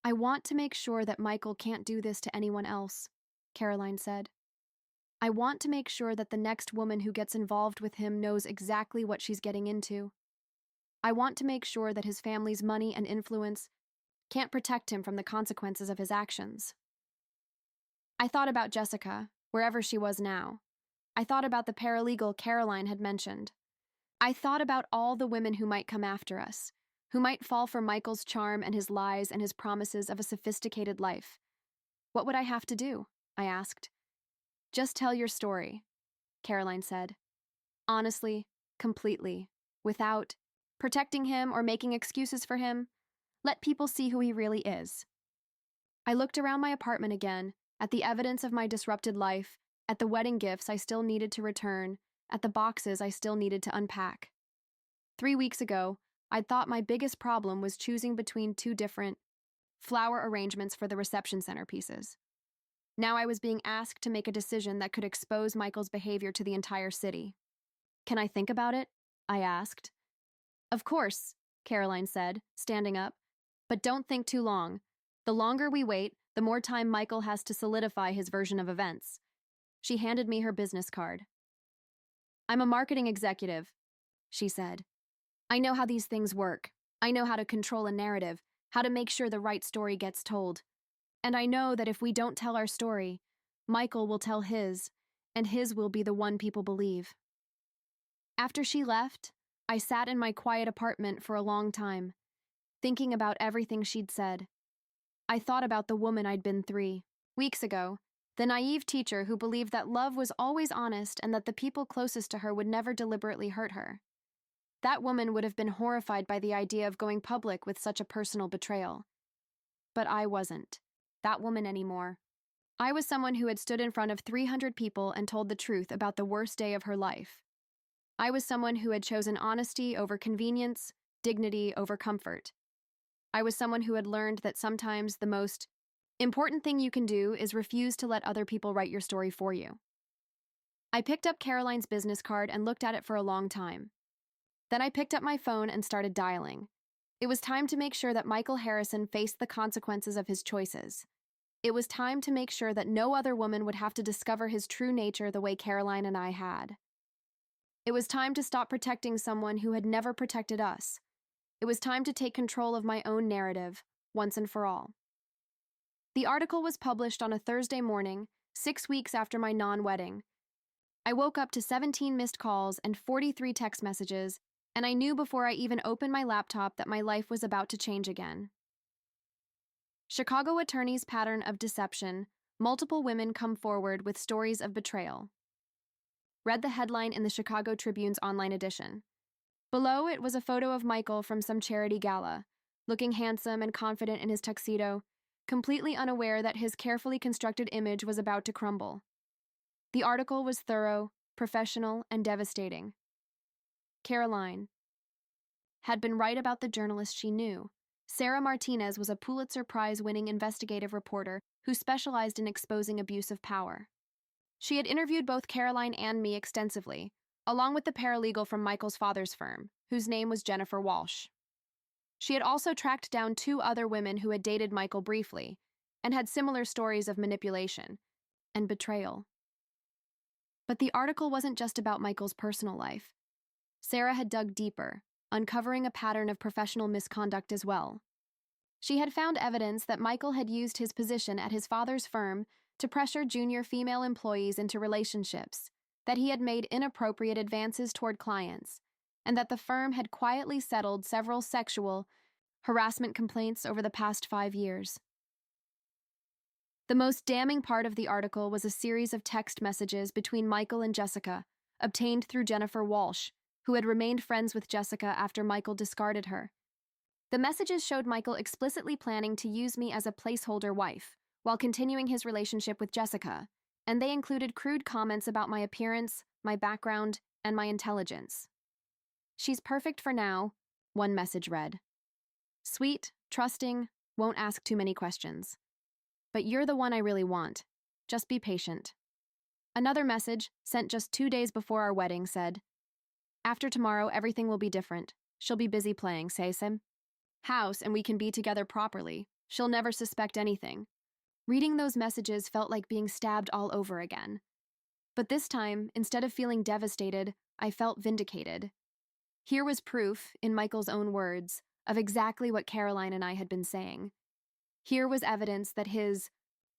I want to make sure that Michael can't do this to anyone else, Caroline said. I want to make sure that the next woman who gets involved with him knows exactly what she's getting into. I want to make sure that his family's money and influence can't protect him from the consequences of his actions. I thought about Jessica, wherever she was now. I thought about the paralegal Caroline had mentioned. I thought about all the women who might come after us, who might fall for Michael's charm and his lies and his promises of a sophisticated life. What would I have to do? I asked. Just tell your story, Caroline said. Honestly, completely, without protecting him or making excuses for him. Let people see who he really is. I looked around my apartment again, at the evidence of my disrupted life, at the wedding gifts I still needed to return, at the boxes I still needed to unpack. 3 weeks ago, I'd thought my biggest problem was choosing between two different flower arrangements for the reception centerpieces. Now I was being asked to make a decision that could expose Michael's behavior to the entire city. Can I think about it? I asked. Of course, Caroline said, standing up. But don't think too long. The longer we wait, the more time Michael has to solidify his version of events. She handed me her business card. I'm a marketing executive, she said. I know how these things work. I know how to control a narrative, how to make sure the right story gets told. And I know that if we don't tell our story, Michael will tell his, and his will be the one people believe. After she left, I sat in my quiet apartment for a long time, thinking about everything she'd said. I thought about the woman I'd been 3 weeks ago, the naive teacher who believed that love was always honest and that the people closest to her would never deliberately hurt her. That woman would have been horrified by the idea of going public with such a personal betrayal. But I wasn't that woman anymore. I was someone who had stood in front of 300 people and told the truth about the worst day of her life. I was someone who had chosen honesty over convenience, dignity over comfort. I was someone who had learned that sometimes the most important thing you can do is refuse to let other people write your story for you. I picked up Caroline's business card and looked at it for a long time. Then I picked up my phone and started dialing. It was time to make sure that Michael Harrison faced the consequences of his choices. It was time to make sure that no other woman would have to discover his true nature the way Caroline and I had. It was time to stop protecting someone who had never protected us. It was time to take control of my own narrative, once and for all. The article was published on a Thursday morning, 6 weeks after my non-wedding. I woke up to 17 missed calls and 43 text messages, and I knew before I even opened my laptop that my life was about to change again. Chicago attorney's pattern of deception, multiple women come forward with stories of betrayal. Read the headline in the Chicago Tribune's online edition. Below it was a photo of Michael from some charity gala, looking handsome and confident in his tuxedo, completely unaware that his carefully constructed image was about to crumble. The article was thorough, professional, and devastating. Caroline had been right about the journalist she knew. Sarah Martinez was a Pulitzer Prize-winning investigative reporter who specialized in exposing abuse of power. She had interviewed both Caroline and me extensively, along with the paralegal from Michael's father's firm, whose name was Jennifer Walsh. She had also tracked down 2 other women who had dated Michael briefly and had similar stories of manipulation and betrayal. But the article wasn't just about Michael's personal life. Sarah had dug deeper, uncovering a pattern of professional misconduct as well. She had found evidence that Michael had used his position at his father's firm to pressure junior female employees into relationships, that he had made inappropriate advances toward clients, and that the firm had quietly settled several sexual harassment complaints over the past 5 years. The most damning part of the article was a series of text messages between Michael and Jessica, obtained through Jennifer Walsh, who had remained friends with Jessica after Michael discarded her. The messages showed Michael explicitly planning to use me as a placeholder wife, while continuing his relationship with Jessica, and they included crude comments about my appearance, my background, and my intelligence. She's perfect for now, one message read. Sweet, trusting, won't ask too many questions. But you're the one I really want. Just be patient. Another message, sent just 2 days before our wedding, said, After tomorrow, everything will be different. She'll be busy playing, say Sim. House, and we can be together properly. She'll never suspect anything. Reading those messages felt like being stabbed all over again. But this time, instead of feeling devastated, I felt vindicated. Here was proof, in Michael's own words, of exactly what Caroline and I had been saying. Here was evidence that his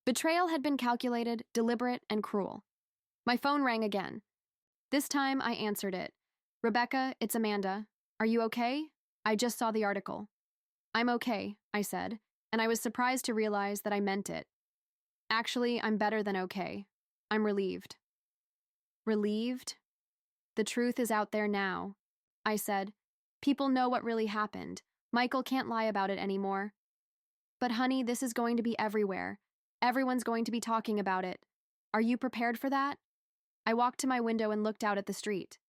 betrayal had been calculated, deliberate, and cruel. My phone rang again. This time, I answered it. "Rebecca, it's Amanda. Are you okay? I just saw the article." "I'm okay," I said, and I was surprised to realize that I meant it. "Actually, I'm better than okay. I'm relieved." Relieved? "The truth is out there now," I said. "People know what really happened. Michael can't lie about it anymore." "But honey, this is going to be everywhere. Everyone's going to be talking about it. Are you prepared for that?" I walked to my window and looked out at the street.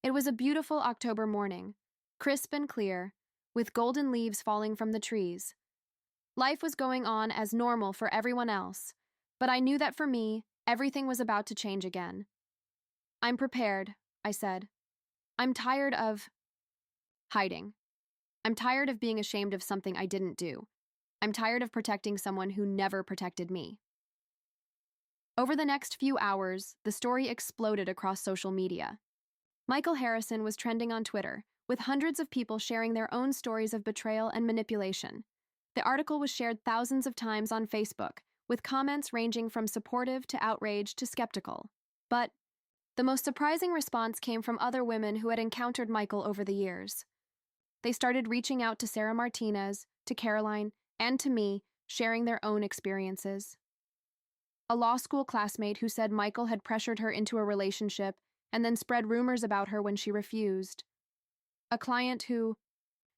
It was a beautiful October morning, crisp and clear, with golden leaves falling from the trees. Life was going on as normal for everyone else, but I knew that for me, everything was about to change again. "I'm prepared," I said. "I'm tired of hiding. I'm tired of being ashamed of something I didn't do. I'm tired of protecting someone who never protected me." Over the next few hours, the story exploded across social media. Michael Harrison was trending on Twitter, with hundreds of people sharing their own stories of betrayal and manipulation. The article was shared thousands of times on Facebook, with comments ranging from supportive to outraged to skeptical. But the most surprising response came from other women who had encountered Michael over the years. They started reaching out to Sarah Martinez, to Caroline, and to me, sharing their own experiences. A law school classmate who said Michael had pressured her into a relationship and then spread rumors about her when she refused. A client who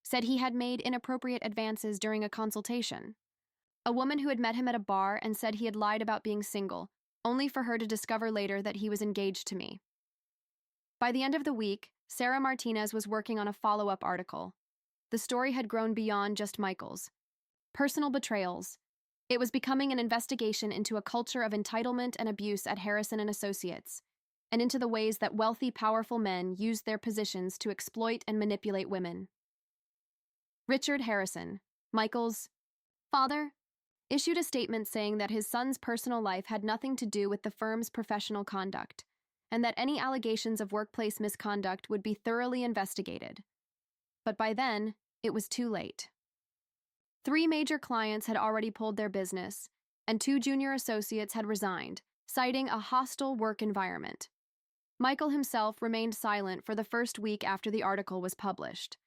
said he had made inappropriate advances during a consultation. A woman who had met him at a bar and said he had lied about being single, only for her to discover later that he was engaged to me. By the end of the week, Sarah Martinez was working on a follow-up article. The story had grown beyond just Michael's. Personal betrayals. It was becoming an investigation into a culture of entitlement and abuse at Harrison and Associates, and into the ways that wealthy, powerful men used their positions to exploit and manipulate women. Richard Harrison, Michael's father, issued a statement saying that his son's personal life had nothing to do with the firm's professional conduct, and that any allegations of workplace misconduct would be thoroughly investigated. But by then, it was too late. 3 major clients had already pulled their business, and 2 junior associates had resigned, citing a hostile work environment. Michael himself remained silent for the first week after the article was published.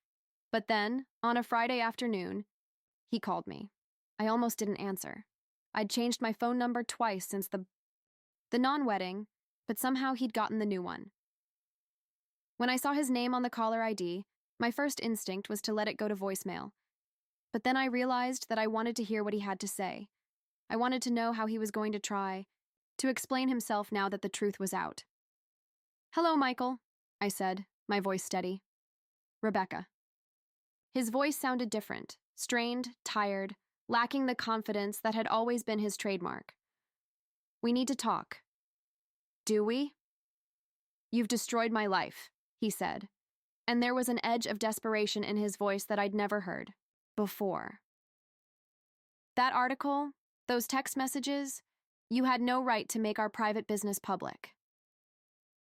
But then, on a Friday afternoon, he called me. I almost didn't answer. I'd changed my phone number twice since the non-wedding, but somehow he'd gotten the new one. When I saw his name on the caller ID, my first instinct was to let it go to voicemail. But then I realized that I wanted to hear what he had to say. I wanted to know how he was going to try to explain himself now that the truth was out. "Hello, Michael," I said, my voice steady. "Rebecca." His voice sounded different, strained, tired, lacking the confidence that had always been his trademark. "We need to talk." "Do we?" "You've destroyed my life," he said, and there was an edge of desperation in his voice that I'd never heard before. "That article, those text messages, you had no right to make our private business public."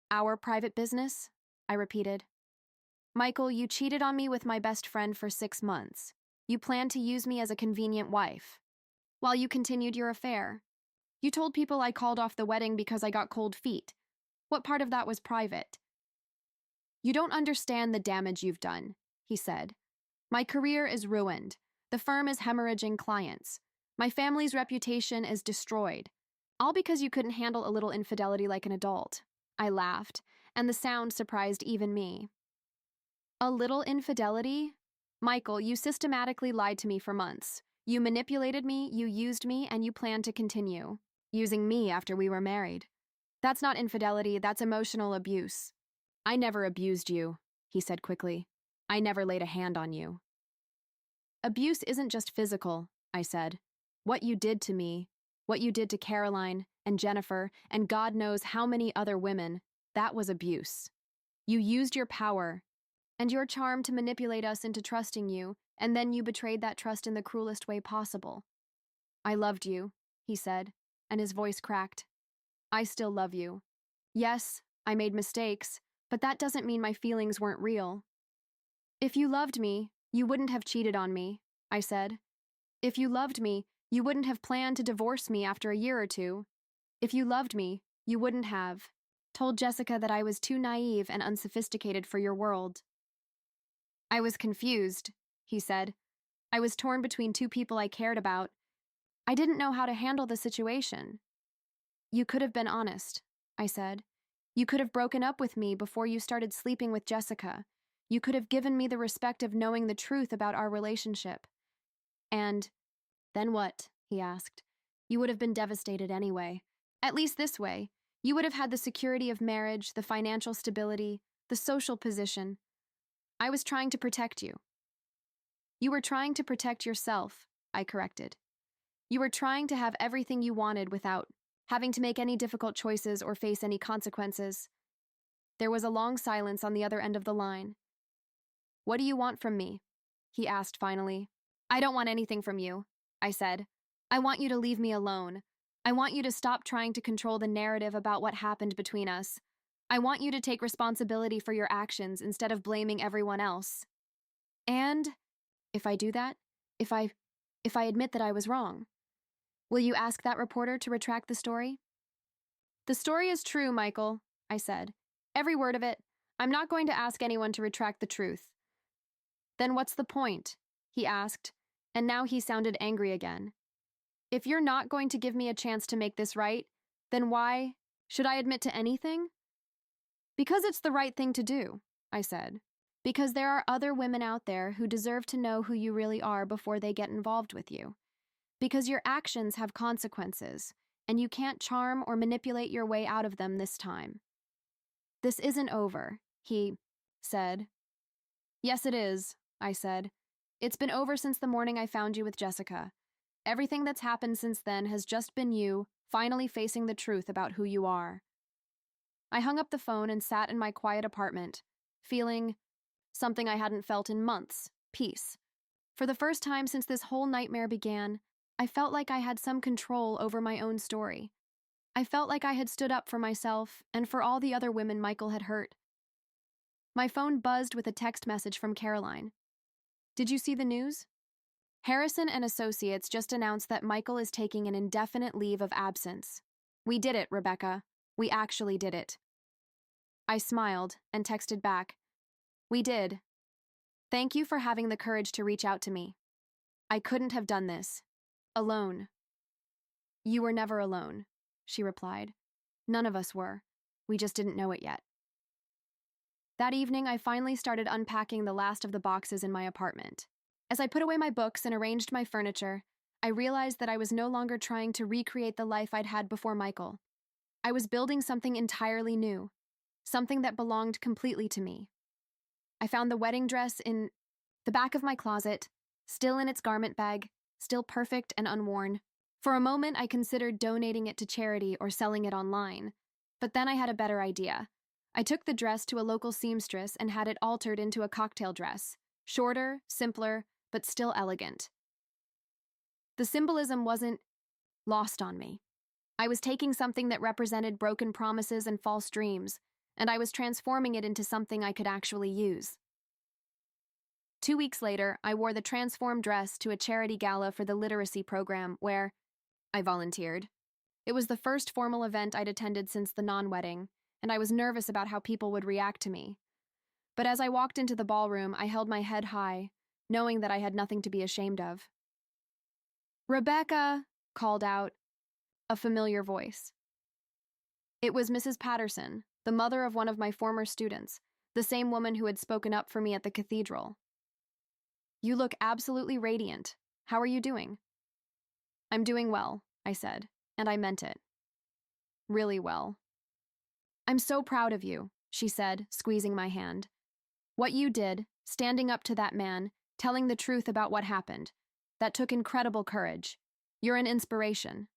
"Our private business?" I repeated. "Michael, you cheated on me with my best friend for 6 months. You planned to use me as a convenient wife. While you continued your affair, you told people I called off the wedding because I got cold feet. What part of that was private?" "You don't understand the damage you've done," he said. "My career is ruined. The firm is hemorrhaging clients. My family's reputation is destroyed. All because you couldn't handle a little infidelity like an adult." I laughed, and the sound surprised even me. "A little infidelity? Michael, you systematically lied to me for months. You manipulated me, you used me, and you planned to continue using me after we were married. That's not infidelity, that's emotional abuse." "I never abused you," he said quickly. "I never laid a hand on you." "Abuse isn't just physical," I said. "What you did to me, what you did to Caroline and Jennifer and God knows how many other women, that was abuse. You used your power and your charm to manipulate us into trusting you And then you betrayed that trust in the cruelest way possible. I loved you, he said, and his voice cracked. I still love you. Yes, I made mistakes, but that doesn't mean my feelings weren't real. If you loved me, you wouldn't have cheated on me, I said. If you loved me, you wouldn't have planned to divorce me after a year or two. If you loved me, you wouldn't have told Jessica that I was too naive and unsophisticated for your world. I was confused, he said. I was torn between two people I cared about. I didn't know how to handle the situation. You could have been honest, I said. You could have broken up with me before you started sleeping with Jessica. You could have given me the respect of knowing the truth about our relationship. And then what? He asked. You would have been devastated anyway. At least this way. You would have had the security of marriage, the financial stability, the social position. I was trying to protect you. You were trying to protect yourself, I corrected. You were trying to have everything you wanted without having to make any difficult choices or face any consequences. There was a long silence on the other end of the line. What do you want from me? He asked finally. I don't want anything from you, I said. I want you to leave me alone. I want you to stop trying to control the narrative about what happened between us. I want you to take responsibility for your actions instead of blaming everyone else. And if I do that, if I admit that I was wrong, will you ask that reporter to retract the story? The story is true, Michael, I said. Every word of it. I'm not going to ask anyone to retract the truth. Then what's the point? He asked, and now he sounded angry again. If you're not going to give me a chance to make this right, then why should I admit to anything? Because it's the right thing to do, I said. Because there are other women out there who deserve to know who you really are before they get involved with you. Because your actions have consequences, and you can't charm or manipulate your way out of them this time. This isn't over, he said. Yes, it is, I said. It's been over since the morning I found you with Jessica. Everything that's happened since then has just been you finally facing the truth about who you are. I hung up the phone and sat in my quiet apartment, feeling something I hadn't felt in months, peace. For the first time since this whole nightmare began, I felt like I had some control over my own story. I felt like I had stood up for myself and for all the other women Michael had hurt. My phone buzzed with a text message from Caroline. Did you see the news? Harrison and Associates just announced that Michael is taking an indefinite leave of absence. We did it, Rebecca. We actually did it. I smiled and texted back. We did. Thank you for having the courage to reach out to me. I couldn't have done this. Alone. You were never alone, she replied. None of us were. We just didn't know it yet. That evening, I finally started unpacking the last of the boxes in my apartment. As I put away my books and arranged my furniture, I realized that I was no longer trying to recreate the life I'd had before Michael. I was building something entirely new, something that belonged completely to me. I found the wedding dress in the back of my closet, still in its garment bag, still perfect and unworn. For a moment, I considered donating it to charity or selling it online, but then I had a better idea. I took the dress to a local seamstress and had it altered into a cocktail dress, shorter, simpler, but still elegant. The symbolism wasn't lost on me. I was taking something that represented broken promises and false dreams, and I was transforming it into something I could actually use. 2 weeks later, I wore the transformed dress to a charity gala for the literacy program where I volunteered. It was the first formal event I'd attended since the non-wedding, and I was nervous about how people would react to me. But as I walked into the ballroom, I held my head high, knowing that I had nothing to be ashamed of. Rebecca, called out a familiar voice. It was Mrs. Patterson, the mother of one of my former students, the same woman who had spoken up for me at the cathedral. You look absolutely radiant. How are you doing? I'm doing well, I said, and I meant it. Really well. I'm so proud of you, she said, squeezing my hand. What you did, standing up to that man, telling the truth about what happened, that took incredible courage. You're an inspiration.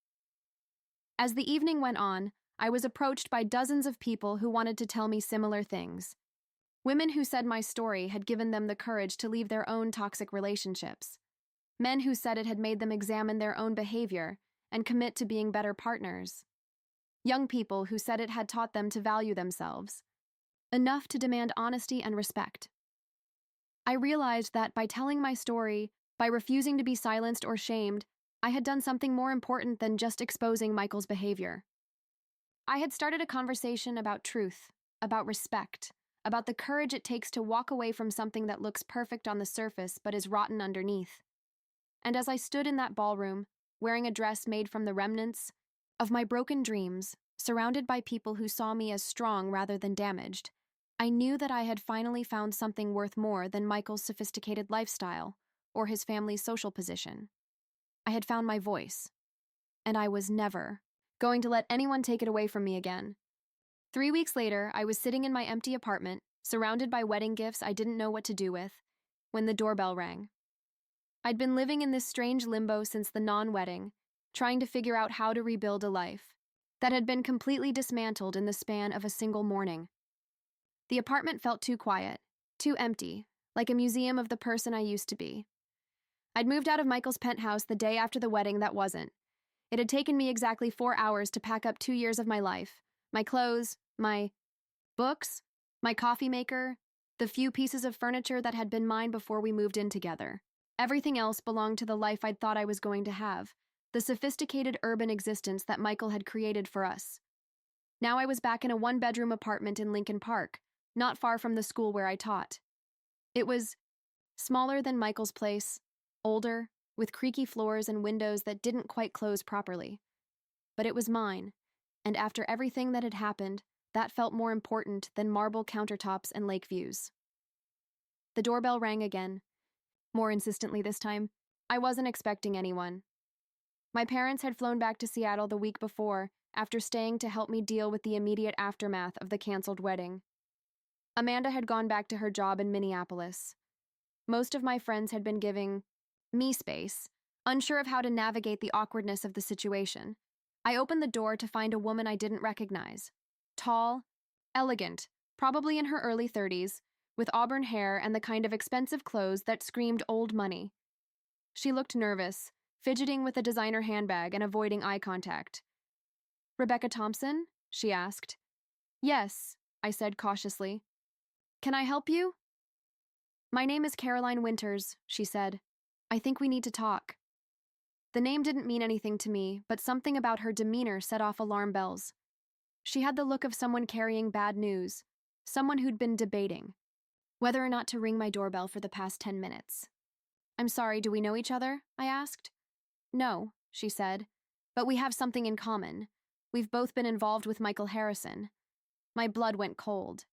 As the evening went on, I was approached by dozens of people who wanted to tell me similar things. Women who said my story had given them the courage to leave their own toxic relationships. Men who said it had made them examine their own behavior and commit to being better partners. Young people who said it had taught them to value themselves, enough to demand honesty and respect. I realized that by telling my story, by refusing to be silenced or shamed, I had done something more important than just exposing Michael's behavior. I had started a conversation about truth, about respect, about the courage it takes to walk away from something that looks perfect on the surface but is rotten underneath. And as I stood in that ballroom, wearing a dress made from the remnants of my broken dreams, surrounded by people who saw me as strong rather than damaged, I knew that I had finally found something worth more than Michael's sophisticated lifestyle or his family's social position. I had found my voice, and I was never going to let anyone take it away from me again. 3 weeks later, I was sitting in my empty apartment, surrounded by wedding gifts I didn't know what to do with, when the doorbell rang. I'd been living in this strange limbo since the non-wedding, trying to figure out how to rebuild a life that had been completely dismantled in the span of a single morning. The apartment felt too quiet, too empty, like a museum of the person I used to be. I'd moved out of Michael's penthouse the day after the wedding that wasn't. It had taken me exactly 4 hours to pack up 2 years of my life, my clothes, my books, my coffee maker, the few pieces of furniture that had been mine before we moved in together. Everything else belonged to the life I'd thought I was going to have, the sophisticated urban existence that Michael had created for us. Now I was back in a one-bedroom apartment in Lincoln Park, not far from the school where I taught. It was smaller than Michael's place, older, with creaky floors and windows that didn't quite close properly. But it was mine, and after everything that had happened, that felt more important than marble countertops and lake views. The doorbell rang again, more insistently this time. I wasn't expecting anyone. My parents had flown back to Seattle the week before, after staying to help me deal with the immediate aftermath of the canceled wedding. Amanda had gone back to her job in Minneapolis. Most of my friends had been giving me space, unsure of how to navigate the awkwardness of the situation. I opened the door to find a woman I didn't recognize. Tall, elegant, probably in her early 30s, with auburn hair and the kind of expensive clothes that screamed old money. She looked nervous, fidgeting with a designer handbag and avoiding eye contact. "Rebecca Thompson?" she asked. "Yes," I said cautiously. "Can I help you?" "My name is Caroline Winters," she said. "I think we need to talk." The name didn't mean anything to me, but something about her demeanor set off alarm bells. She had the look of someone carrying bad news, someone who'd been debating whether or not to ring my doorbell for the past 10 minutes. "I'm sorry, do we know each other?" I asked. "No," she said, "but we have something in common. We've both been involved with Michael Harrison." My blood went cold.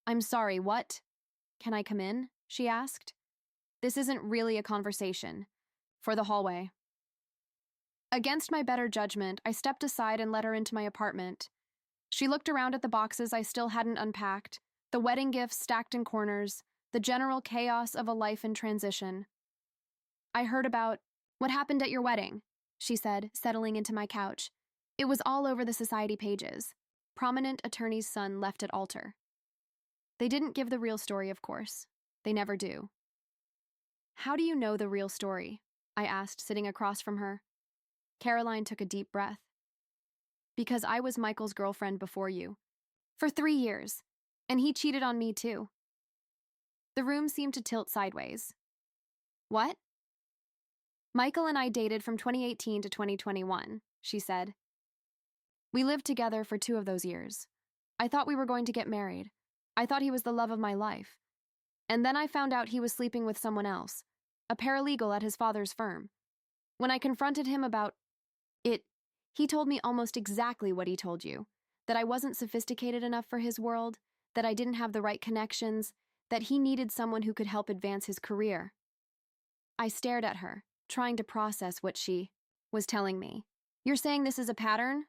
"I'm sorry, what?" "Can I come in?" she asked. "This isn't really a conversation. For the hallway." Against my better judgment, I stepped aside and let her into my apartment. She looked around at the boxes I still hadn't unpacked, the wedding gifts stacked in corners, the general chaos of a life in transition. "I heard about what happened at your wedding," she said, settling into my couch. "It was all over the society pages. Prominent attorney's son left at altar." They didn't give the real story, of course. They never do. "How do you know the real story?" I asked, sitting across from her. Caroline took a deep breath. "Because I was Michael's girlfriend before you. For 3 years. And he cheated on me, too." The room seemed to tilt sideways. "What?" "Michael and I dated from 2018 to 2021, she said. "We lived together for 2 of those years. I thought we were going to get married. I thought he was the love of my life. And then I found out he was sleeping with someone else, a paralegal at his father's firm. When I confronted him about it, he told me almost exactly what he told you, that I wasn't sophisticated enough for his world, that I didn't have the right connections, that he needed someone who could help advance his career." I stared at her, trying to process what she was telling me. "You're saying this is a pattern?"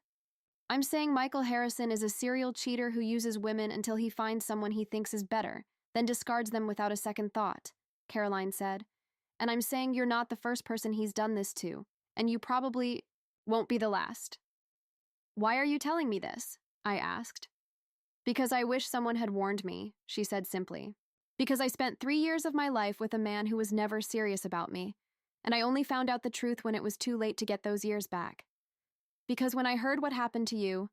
"I'm saying Michael Harrison is a serial cheater who uses women until he finds someone he thinks is better, then discards them without a second thought," Caroline said. "And I'm saying you're not the first person he's done this to, and you probably won't be the last." "Why are you telling me this?" I asked. Because I wish someone had warned me, she said simply. Because I spent 3 years of my life with a man who was never serious about me, and I only found out the truth when it was too late to get those years back. Because when I heard what happened to you,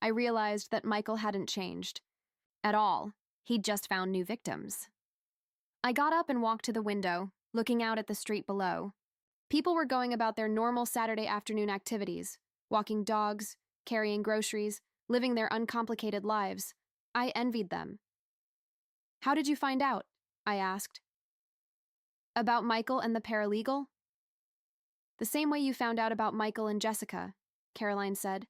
I realized that Michael hadn't changed. At all. He'd just found new victims. I got up and walked to the window, looking out at the street below. People were going about their normal Saturday afternoon activities, walking dogs, carrying groceries, living their uncomplicated lives. I envied them. How did you find out? I asked. About Michael and the paralegal? The same way you found out about Michael and Jessica, Caroline said.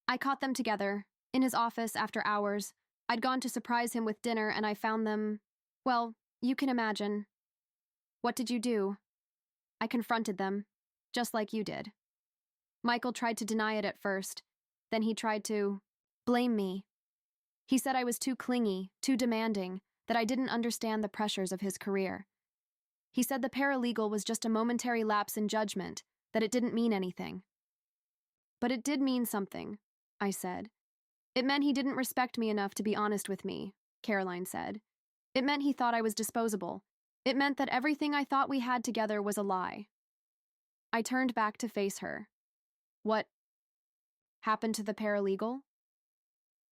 I caught them together, in his office after hours. I'd gone to surprise him with dinner and I found them, well, you can imagine. What did you do? I confronted them, just like you did. Michael tried to deny it at first. Then he tried to blame me. He said I was too clingy, too demanding, that I didn't understand the pressures of his career. He said the paralegal was just a momentary lapse in judgment, that it didn't mean anything. But it did mean something, I said. It meant he didn't respect me enough to be honest with me, Caroline said. It meant he thought I was disposable. It meant that everything I thought we had together was a lie. I turned back to face her. What happened to the paralegal?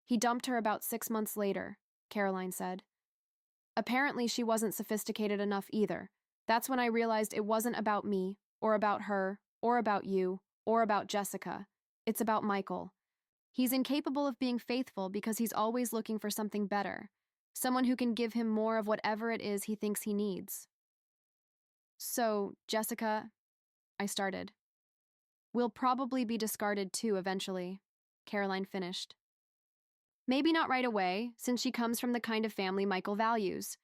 He dumped her about 6 months later, Caroline said. Apparently she wasn't sophisticated enough either. That's when I realized it wasn't about me, or about her, or about you, or about Jessica. It's about Michael. He's incapable of being faithful because he's always looking for something better, someone who can give him more of whatever it is he thinks he needs. So, Jessica, I started. Will probably be discarded too eventually, Caroline finished. Maybe not right away, since she comes from the kind of family Michael values.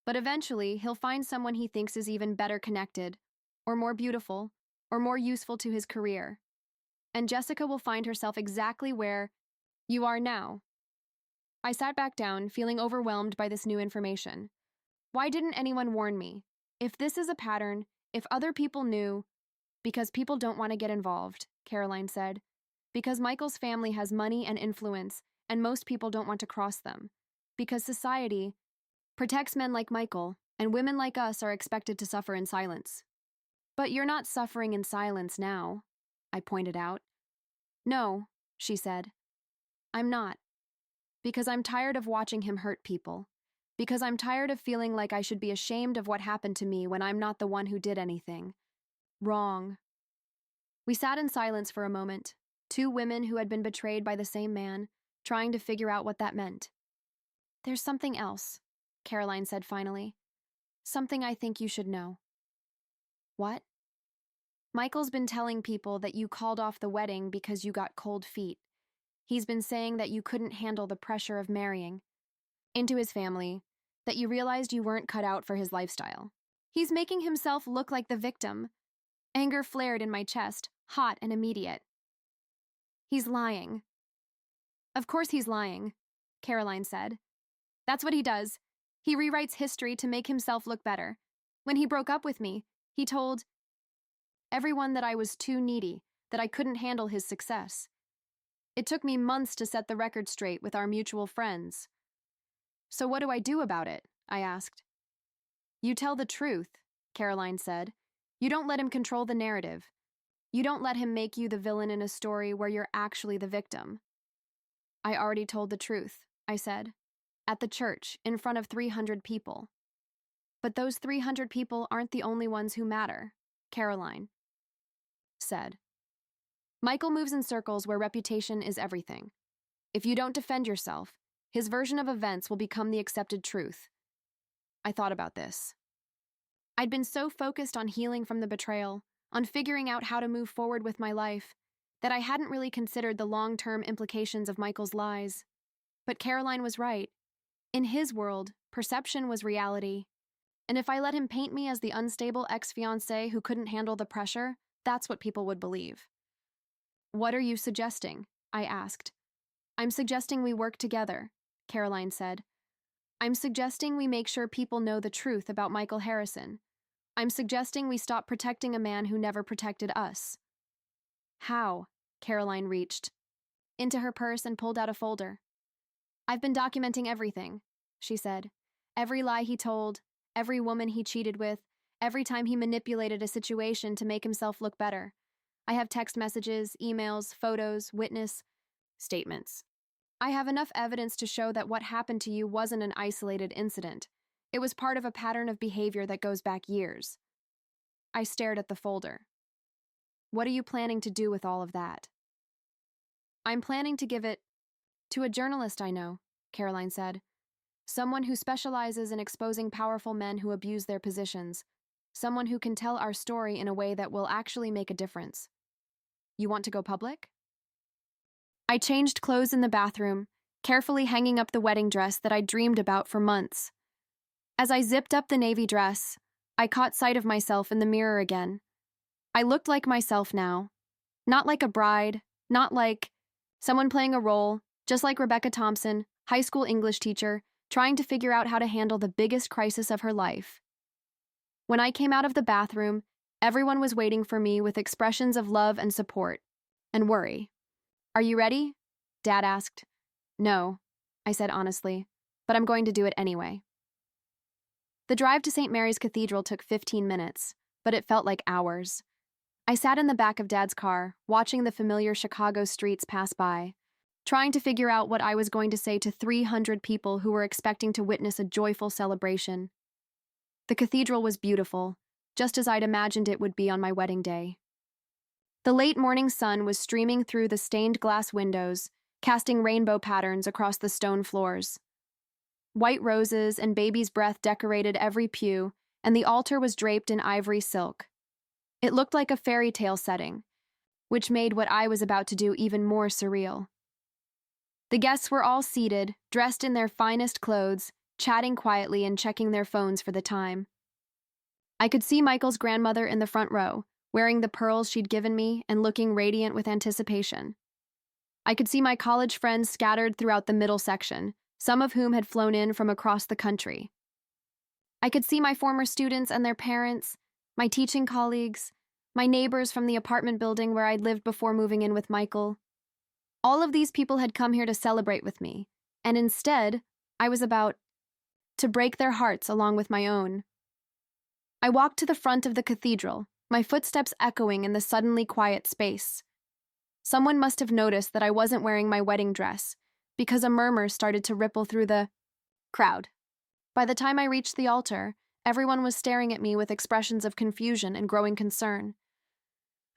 But eventually, he'll find someone he thinks is even better connected, or more beautiful, or more useful to his career. And Jessica will find herself exactly where you are now. I sat back down, feeling overwhelmed by this new information. Why didn't anyone warn me? If this is a pattern, if other people knew, because people don't want to get involved, Caroline said. Because Michael's family has money and influence, and most people don't want to cross them. Because society protects men like Michael, and women like us are expected to suffer in silence. But you're not suffering in silence now, I pointed out. No, she said. I'm not. Because I'm tired of watching him hurt people. Because I'm tired of feeling like I should be ashamed of what happened to me when I'm not the one who did anything. Wrong. We sat in silence for a moment, two women who had been betrayed by the same man, trying to figure out what that meant. There's something else, Caroline said finally. Something I think you should know. What? Michael's been telling people that you called off the wedding because you got cold feet. He's been saying that you couldn't handle the pressure of marrying into his family, that you realized you weren't cut out for his lifestyle. He's making himself look like the victim. Anger flared in my chest, hot and immediate. He's lying. Of course he's lying, Caroline said. That's what he does. He rewrites history to make himself look better. When he broke up with me, he told everyone that I was too needy, that I couldn't handle his success. It took me months to set the record straight with our mutual friends. So what do I do about it? I asked. You tell the truth, Caroline said. You don't let him control the narrative. You don't let him make you the villain in a story where you're actually the victim. I already told the truth, I said. At the church, in front of 300 people. But those 300 people aren't the only ones who matter, Caroline said. Michael moves in circles where reputation is everything. If you don't defend yourself, his version of events will become the accepted truth. I thought about this. I'd been so focused on healing from the betrayal, on figuring out how to move forward with my life, that I hadn't really considered the long-term implications of Michael's lies. But Caroline was right. In his world, perception was reality. And if I let him paint me as the unstable ex-fiancé who couldn't handle the pressure, that's what people would believe. What are you suggesting? I asked. I'm suggesting we work together, Caroline said. I'm suggesting we make sure people know the truth about Michael Harrison. I'm suggesting we stop protecting a man who never protected us. How? Caroline reached into her purse and pulled out a folder. I've been documenting everything, she said. Every lie he told, every woman he cheated with, every time he manipulated a situation to make himself look better. I have text messages, emails, photos, witness statements. I have enough evidence to show that what happened to you wasn't an isolated incident. It was part of a pattern of behavior that goes back years. I stared at the folder. What are you planning to do with all of that? I'm planning to give it to a journalist I know, Caroline said. Someone who specializes in exposing powerful men who abuse their positions. Someone who can tell our story in a way that will actually make a difference. You want to go public? I changed clothes in the bathroom, carefully hanging up the wedding dress that I'd dreamed about for months. As I zipped up the navy dress, I caught sight of myself in the mirror again. I looked like myself now. Not like a bride, not like someone playing a role, just like Rebecca Thompson, high school English teacher, trying to figure out how to handle the biggest crisis of her life. When I came out of the bathroom, everyone was waiting for me with expressions of love and support, and worry. Are you ready? Dad asked. No, I said honestly, but I'm going to do it anyway. The drive to St. Mary's Cathedral took 15 minutes, but it felt like hours. I sat in the back of Dad's car, watching the familiar Chicago streets pass by, trying to figure out what I was going to say to 300 people who were expecting to witness a joyful celebration. The cathedral was beautiful, just as I'd imagined it would be on my wedding day. The late morning sun was streaming through the stained glass windows, casting rainbow patterns across the stone floors. White roses and baby's breath decorated every pew, and the altar was draped in ivory silk. It looked like a fairy tale setting, which made what I was about to do even more surreal. The guests were all seated, dressed in their finest clothes, chatting quietly and checking their phones for the time. I could see Michael's grandmother in the front row, wearing the pearls she'd given me and looking radiant with anticipation. I could see my college friends scattered throughout the middle section, some of whom had flown in from across the country. I could see my former students and their parents, my teaching colleagues, my neighbors from the apartment building where I'd lived before moving in with Michael. All of these people had come here to celebrate with me, and instead, I was about to break their hearts along with my own. I walked to the front of the cathedral, my footsteps echoing in the suddenly quiet space. Someone must have noticed that I wasn't wearing my wedding dress, because a murmur started to ripple through the crowd. By the time I reached the altar, everyone was staring at me with expressions of confusion and growing concern.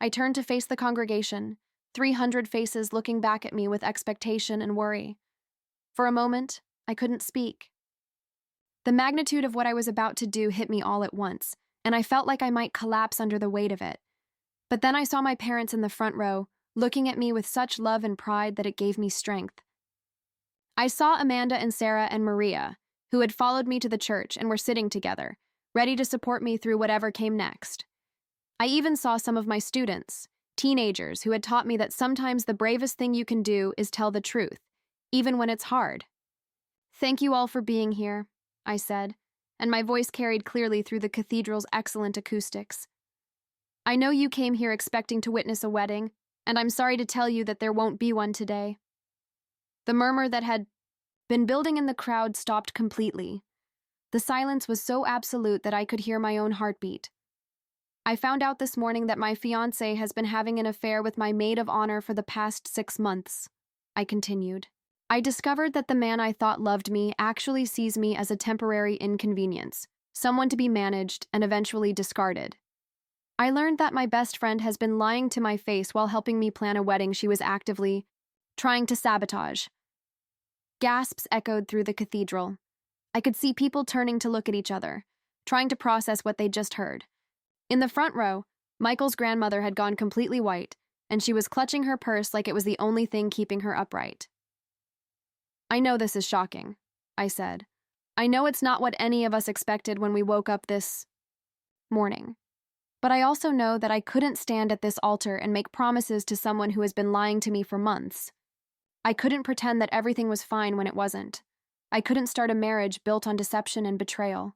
I turned to face the congregation, 300 faces looking back at me with expectation and worry. For a moment, I couldn't speak. The magnitude of what I was about to do hit me all at once, and I felt like I might collapse under the weight of it. But then I saw my parents in the front row, looking at me with such love and pride that it gave me strength. I saw Amanda and Sarah and Maria, who had followed me to the church and were sitting together, ready to support me through whatever came next. I even saw some of my students, teenagers who had taught me that sometimes the bravest thing you can do is tell the truth, even when it's hard. Thank you all for being here, I said, and my voice carried clearly through the cathedral's excellent acoustics. I know you came here expecting to witness a wedding, and I'm sorry to tell you that there won't be one today. The murmur that had been building in the crowd stopped completely. The silence was so absolute that I could hear my own heartbeat. I found out this morning that my fiancé has been having an affair with my maid of honor for the past 6 months, I continued. I discovered that the man I thought loved me actually sees me as a temporary inconvenience, someone to be managed and eventually discarded. I learned that my best friend has been lying to my face while helping me plan a wedding she was actively trying to sabotage. Gasps echoed through the cathedral. I could see people turning to look at each other, trying to process what they'd just heard. In the front row, Michael's grandmother had gone completely white, and she was clutching her purse like it was the only thing keeping her upright. I know this is shocking, I said. I know it's not what any of us expected when we woke up this morning. But I also know that I couldn't stand at this altar and make promises to someone who has been lying to me for months. I couldn't pretend that everything was fine when it wasn't. I couldn't start a marriage built on deception and betrayal.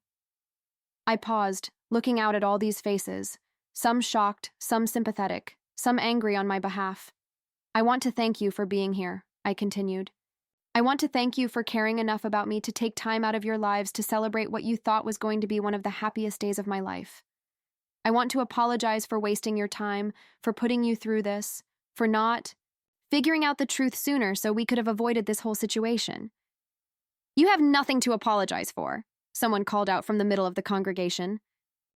I paused, looking out at all these faces, some shocked, some sympathetic, some angry on my behalf. I want to thank you for being here, I continued. I want to thank you for caring enough about me to take time out of your lives to celebrate what you thought was going to be one of the happiest days of my life. I want to apologize for wasting your time, for putting you through this, for not figuring out the truth sooner so we could have avoided this whole situation. You have nothing to apologize for, someone called out from the middle of the congregation.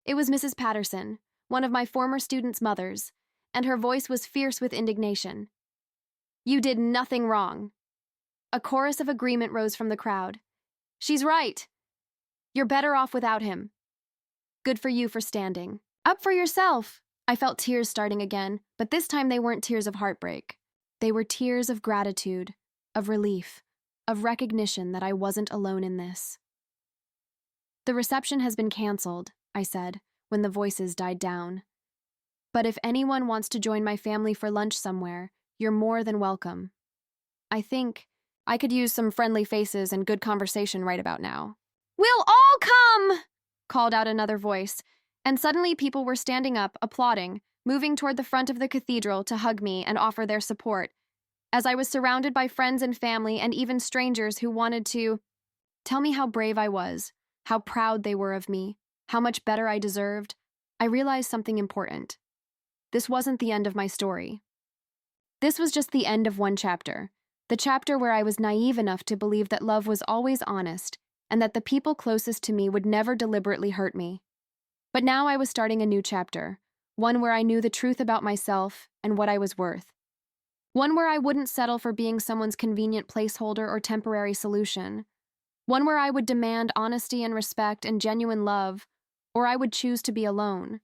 It was Mrs. Patterson, one of my former students' mothers, and her voice was fierce with indignation. You did nothing wrong. A chorus of agreement rose from the crowd. She's right. You're better off without him. Good for you for standing up for yourself. I felt tears starting again, but this time they weren't tears of heartbreak. They were tears of gratitude, of relief, of recognition that I wasn't alone in this. The reception has been canceled, I said, when the voices died down. But if anyone wants to join my family for lunch somewhere, you're more than welcome. I think I could use some friendly faces and good conversation right about now. We'll all come, called out another voice, and suddenly people were standing up, applauding, moving toward the front of the cathedral to hug me and offer their support, as I was surrounded by friends and family and even strangers who wanted to tell me how brave I was, how proud they were of me, how much better I deserved. I realized something important. This wasn't the end of my story. This was just the end of one chapter, the chapter where I was naive enough to believe that love was always honest and that the people closest to me would never deliberately hurt me. But now I was starting a new chapter, one where I knew the truth about myself and what I was worth. One where I wouldn't settle for being someone's convenient placeholder or temporary solution. One where I would demand honesty and respect and genuine love, or I would choose to be alone.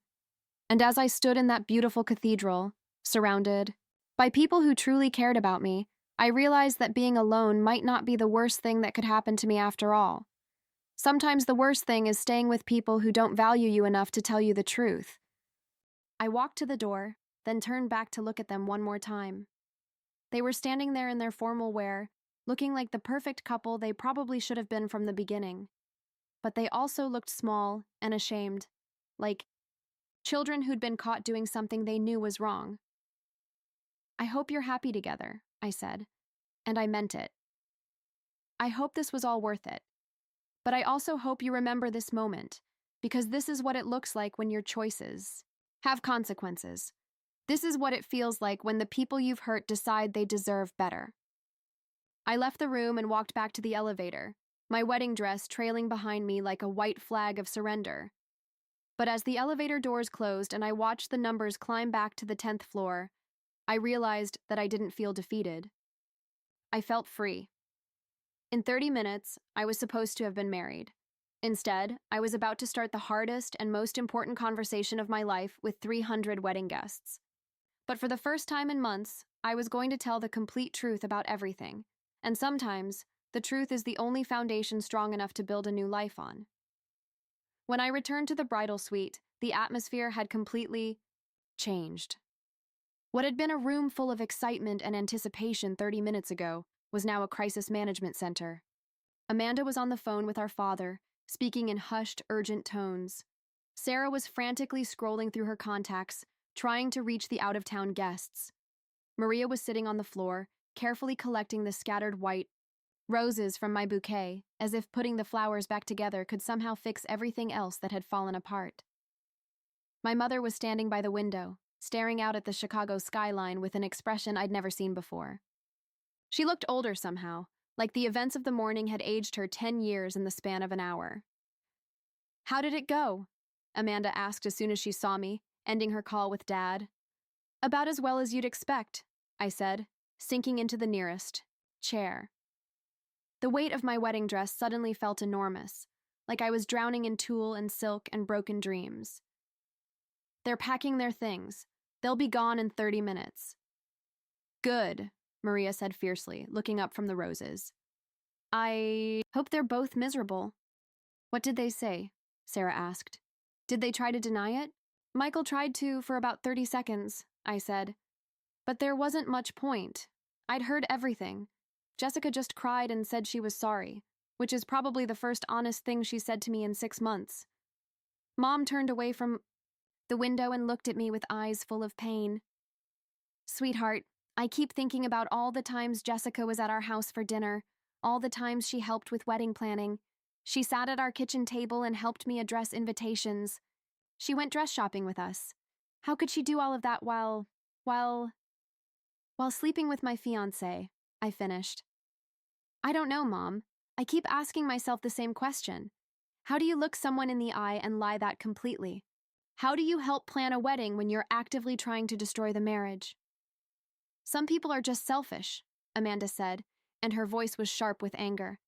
And as I stood in that beautiful cathedral, surrounded by people who truly cared about me, I realized that being alone might not be the worst thing that could happen to me after all. Sometimes the worst thing is staying with people who don't value you enough to tell you the truth. I walked to the door, then turned back to look at them one more time. They were standing there in their formal wear, looking like the perfect couple they probably should have been from the beginning. But they also looked small and ashamed, like children who'd been caught doing something they knew was wrong. I hope you're happy together, I said, and I meant it. I hope this was all worth it. But I also hope you remember this moment, because this is what it looks like when your choices have consequences. This is what it feels like when the people you've hurt decide they deserve better. I left the room and walked back to the elevator, my wedding dress trailing behind me like a white flag of surrender. But as the elevator doors closed and I watched the numbers climb back to the 10th floor, I realized that I didn't feel defeated. I felt free. In 30 minutes, I was supposed to have been married. Instead, I was about to start the hardest and most important conversation of my life with 300 wedding guests. But for the first time in months, I was going to tell the complete truth about everything. And sometimes, the truth is the only foundation strong enough to build a new life on. When I returned to the bridal suite, the atmosphere had completely changed. What had been a room full of excitement and anticipation 30 minutes ago was now a crisis management center. Amanda was on the phone with our father, speaking in hushed, urgent tones. Sarah was frantically scrolling through her contacts, trying to reach the out-of-town guests. Maria was sitting on the floor, carefully collecting the scattered white roses from my bouquet, as if putting the flowers back together could somehow fix everything else that had fallen apart. My mother was standing by the window, staring out at the Chicago skyline with an expression I'd never seen before. She looked older somehow, like the events of the morning had aged her 10 years in the span of an hour. "How did it go?" Amanda asked as soon as she saw me, ending her call with Dad. "About as well as you'd expect," I said, sinking into the nearest chair. The weight of my wedding dress suddenly felt enormous, like I was drowning in tulle and silk and broken dreams. "They're packing their things. They'll be gone in 30 minutes. "Good," Maria said fiercely, looking up from the roses. "I hope they're both miserable." "What did they say?" Sarah asked. "Did they try to deny it?" "Michael tried to for about 30 seconds, I said. "But there wasn't much point. I'd heard everything. Jessica just cried and said she was sorry, which is probably the first honest thing she said to me in 6 months. Mom turned away from the window and looked at me with eyes full of pain. "Sweetheart, I keep thinking about all the times Jessica was at our house for dinner, All the times she helped with wedding planning. She sat at our kitchen table and helped me address invitations. She went dress shopping with us. How could she do all of that while sleeping with my fiancé? I finished. I don't know, Mom. I keep asking myself the same question. How do you look someone in the eye and lie that completely? How do you help plan a wedding when you're actively trying to destroy the marriage? Some people are just selfish, Amanda said, and her voice was sharp with anger.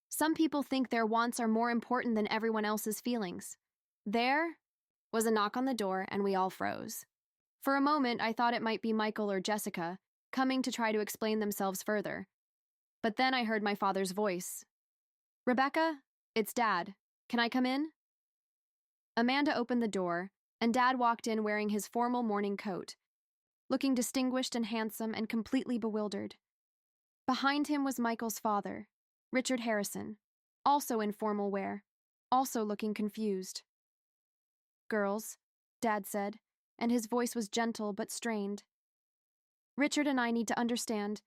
Some people think their wants are more important than everyone else's feelings. There was a knock on the door, and we all froze. For a moment, I thought it might be Michael or Jessica, coming to try to explain themselves further. But then I heard my father's voice. Rebecca, it's Dad. Can I come in? Amanda opened the door, and Dad walked in wearing his formal morning coat, looking distinguished and handsome and completely bewildered. Behind him was Michael's father, Richard Harrison, also in formal wear, also looking confused. Girls, Dad said, and his voice was gentle but strained. Richard and I need to understand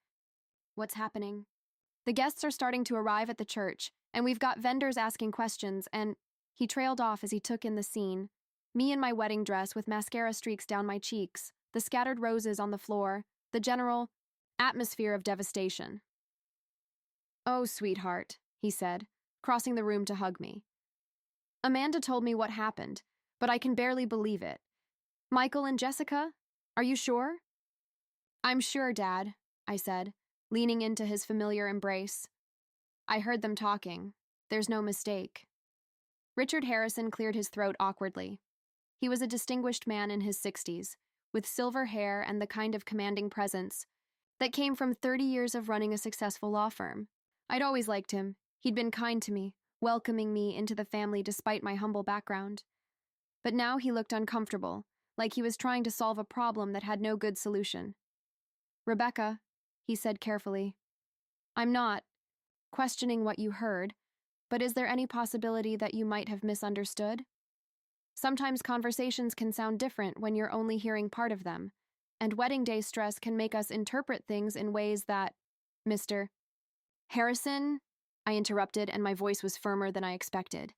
what's happening. The guests are starting to arrive at the church, and we've got vendors asking questions, and he trailed off as he took in the scene. Me in my wedding dress with mascara streaks down my cheeks, the scattered roses on the floor, the general atmosphere of devastation. Oh, sweetheart, he said, crossing the room to hug me. Amanda told me what happened, but I can barely believe it. Michael and Jessica? Are you sure? I'm sure, Dad, I said, leaning into his familiar embrace. I heard them talking. There's no mistake. Richard Harrison cleared his throat awkwardly. He was a distinguished man in his 60s, with silver hair and the kind of commanding presence that came from 30 years of running a successful law firm. I'd always liked him. He'd been kind to me, welcoming me into the family despite my humble background. But now he looked uncomfortable, like he was trying to solve a problem that had no good solution. Rebecca, he said carefully, I'm not questioning what you heard, but is there any possibility that you might have misunderstood? Sometimes conversations can sound different when you're only hearing part of them, and wedding day stress can make us interpret things in ways that, Mr. Harrison, I interrupted, and my voice was firmer than I expected.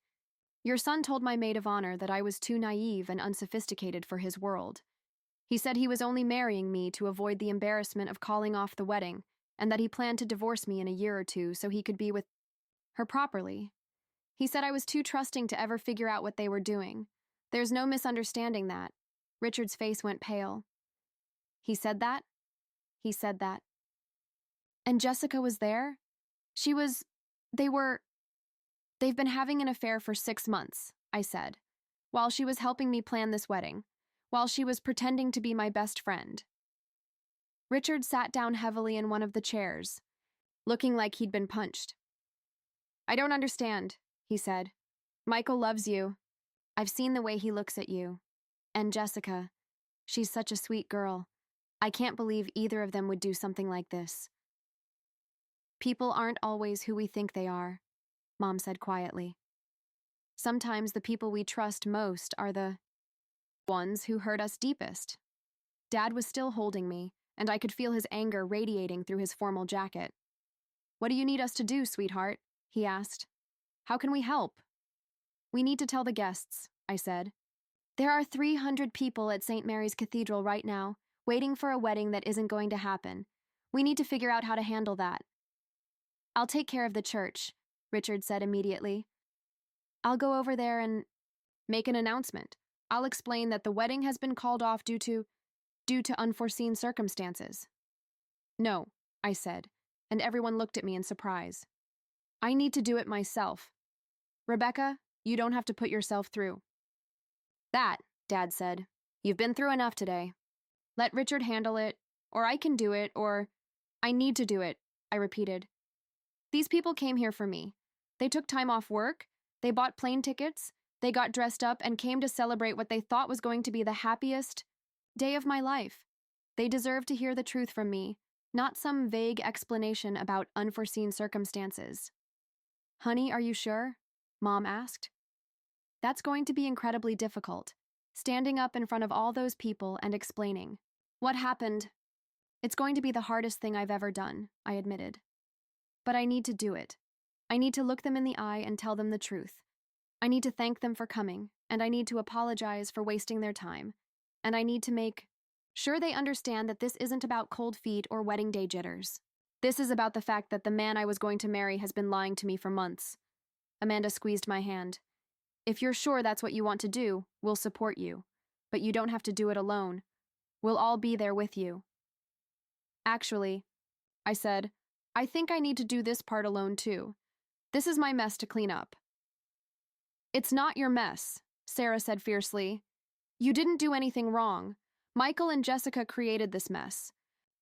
Your son told my maid of honor that I was too naive and unsophisticated for his world. He said he was only marrying me to avoid the embarrassment of calling off the wedding, and that he planned to divorce me in a year or two so he could be with her properly. He said I was too trusting to ever figure out what they were doing. There's no misunderstanding that. Richard's face went pale. He said that? He said that. And Jessica was there? They've been having an affair for 6 months, I said, while she was helping me plan this wedding, while she was pretending to be my best friend. Richard sat down heavily in one of the chairs, looking like he'd been punched. I don't understand, he said. Michael loves you. I've seen the way he looks at you. And Jessica, she's such a sweet girl. I can't believe either of them would do something like this. People aren't always who we think they are, Mom said quietly. Sometimes the people we trust most are the ones who hurt us deepest. Dad was still holding me, and I could feel his anger radiating through his formal jacket. What do you need us to do, sweetheart? He asked. How can we help? We need to tell the guests, I said. There are 300 people at St. Mary's Cathedral right now, waiting for a wedding that isn't going to happen. We need to figure out how to handle that. I'll take care of the church, Richard said immediately. I'll go over there and make an announcement. I'll explain that the wedding has been called off due to unforeseen circumstances. No, I said, and everyone looked at me in surprise. I need to do it myself. Rebecca, you don't have to put yourself through. That, Dad said. You've been through enough today. Let Richard handle it, or I can do it, or I need to do it, I repeated. These people came here for me. They took time off work, they bought plane tickets, they got dressed up and came to celebrate what they thought was going to be the happiest day of my life. They deserve to hear the truth from me, not some vague explanation about unforeseen circumstances. Honey, are you sure? Mom asked. That's going to be incredibly difficult, standing up in front of all those people and explaining. What happened? It's going to be the hardest thing I've ever done, I admitted. But I need to do it. I need to look them in the eye and tell them the truth. I need to thank them for coming, and I need to apologize for wasting their time. And I need to make sure they understand that this isn't about cold feet or wedding day jitters. This is about the fact that the man I was going to marry has been lying to me for months. Amanda squeezed my hand. If you're sure that's what you want to do, we'll support you. But you don't have to do it alone. We'll all be there with you. Actually, I said, I think I need to do this part alone too. This is my mess to clean up. It's not your mess, Sarah said fiercely. You didn't do anything wrong. Michael and Jessica created this mess.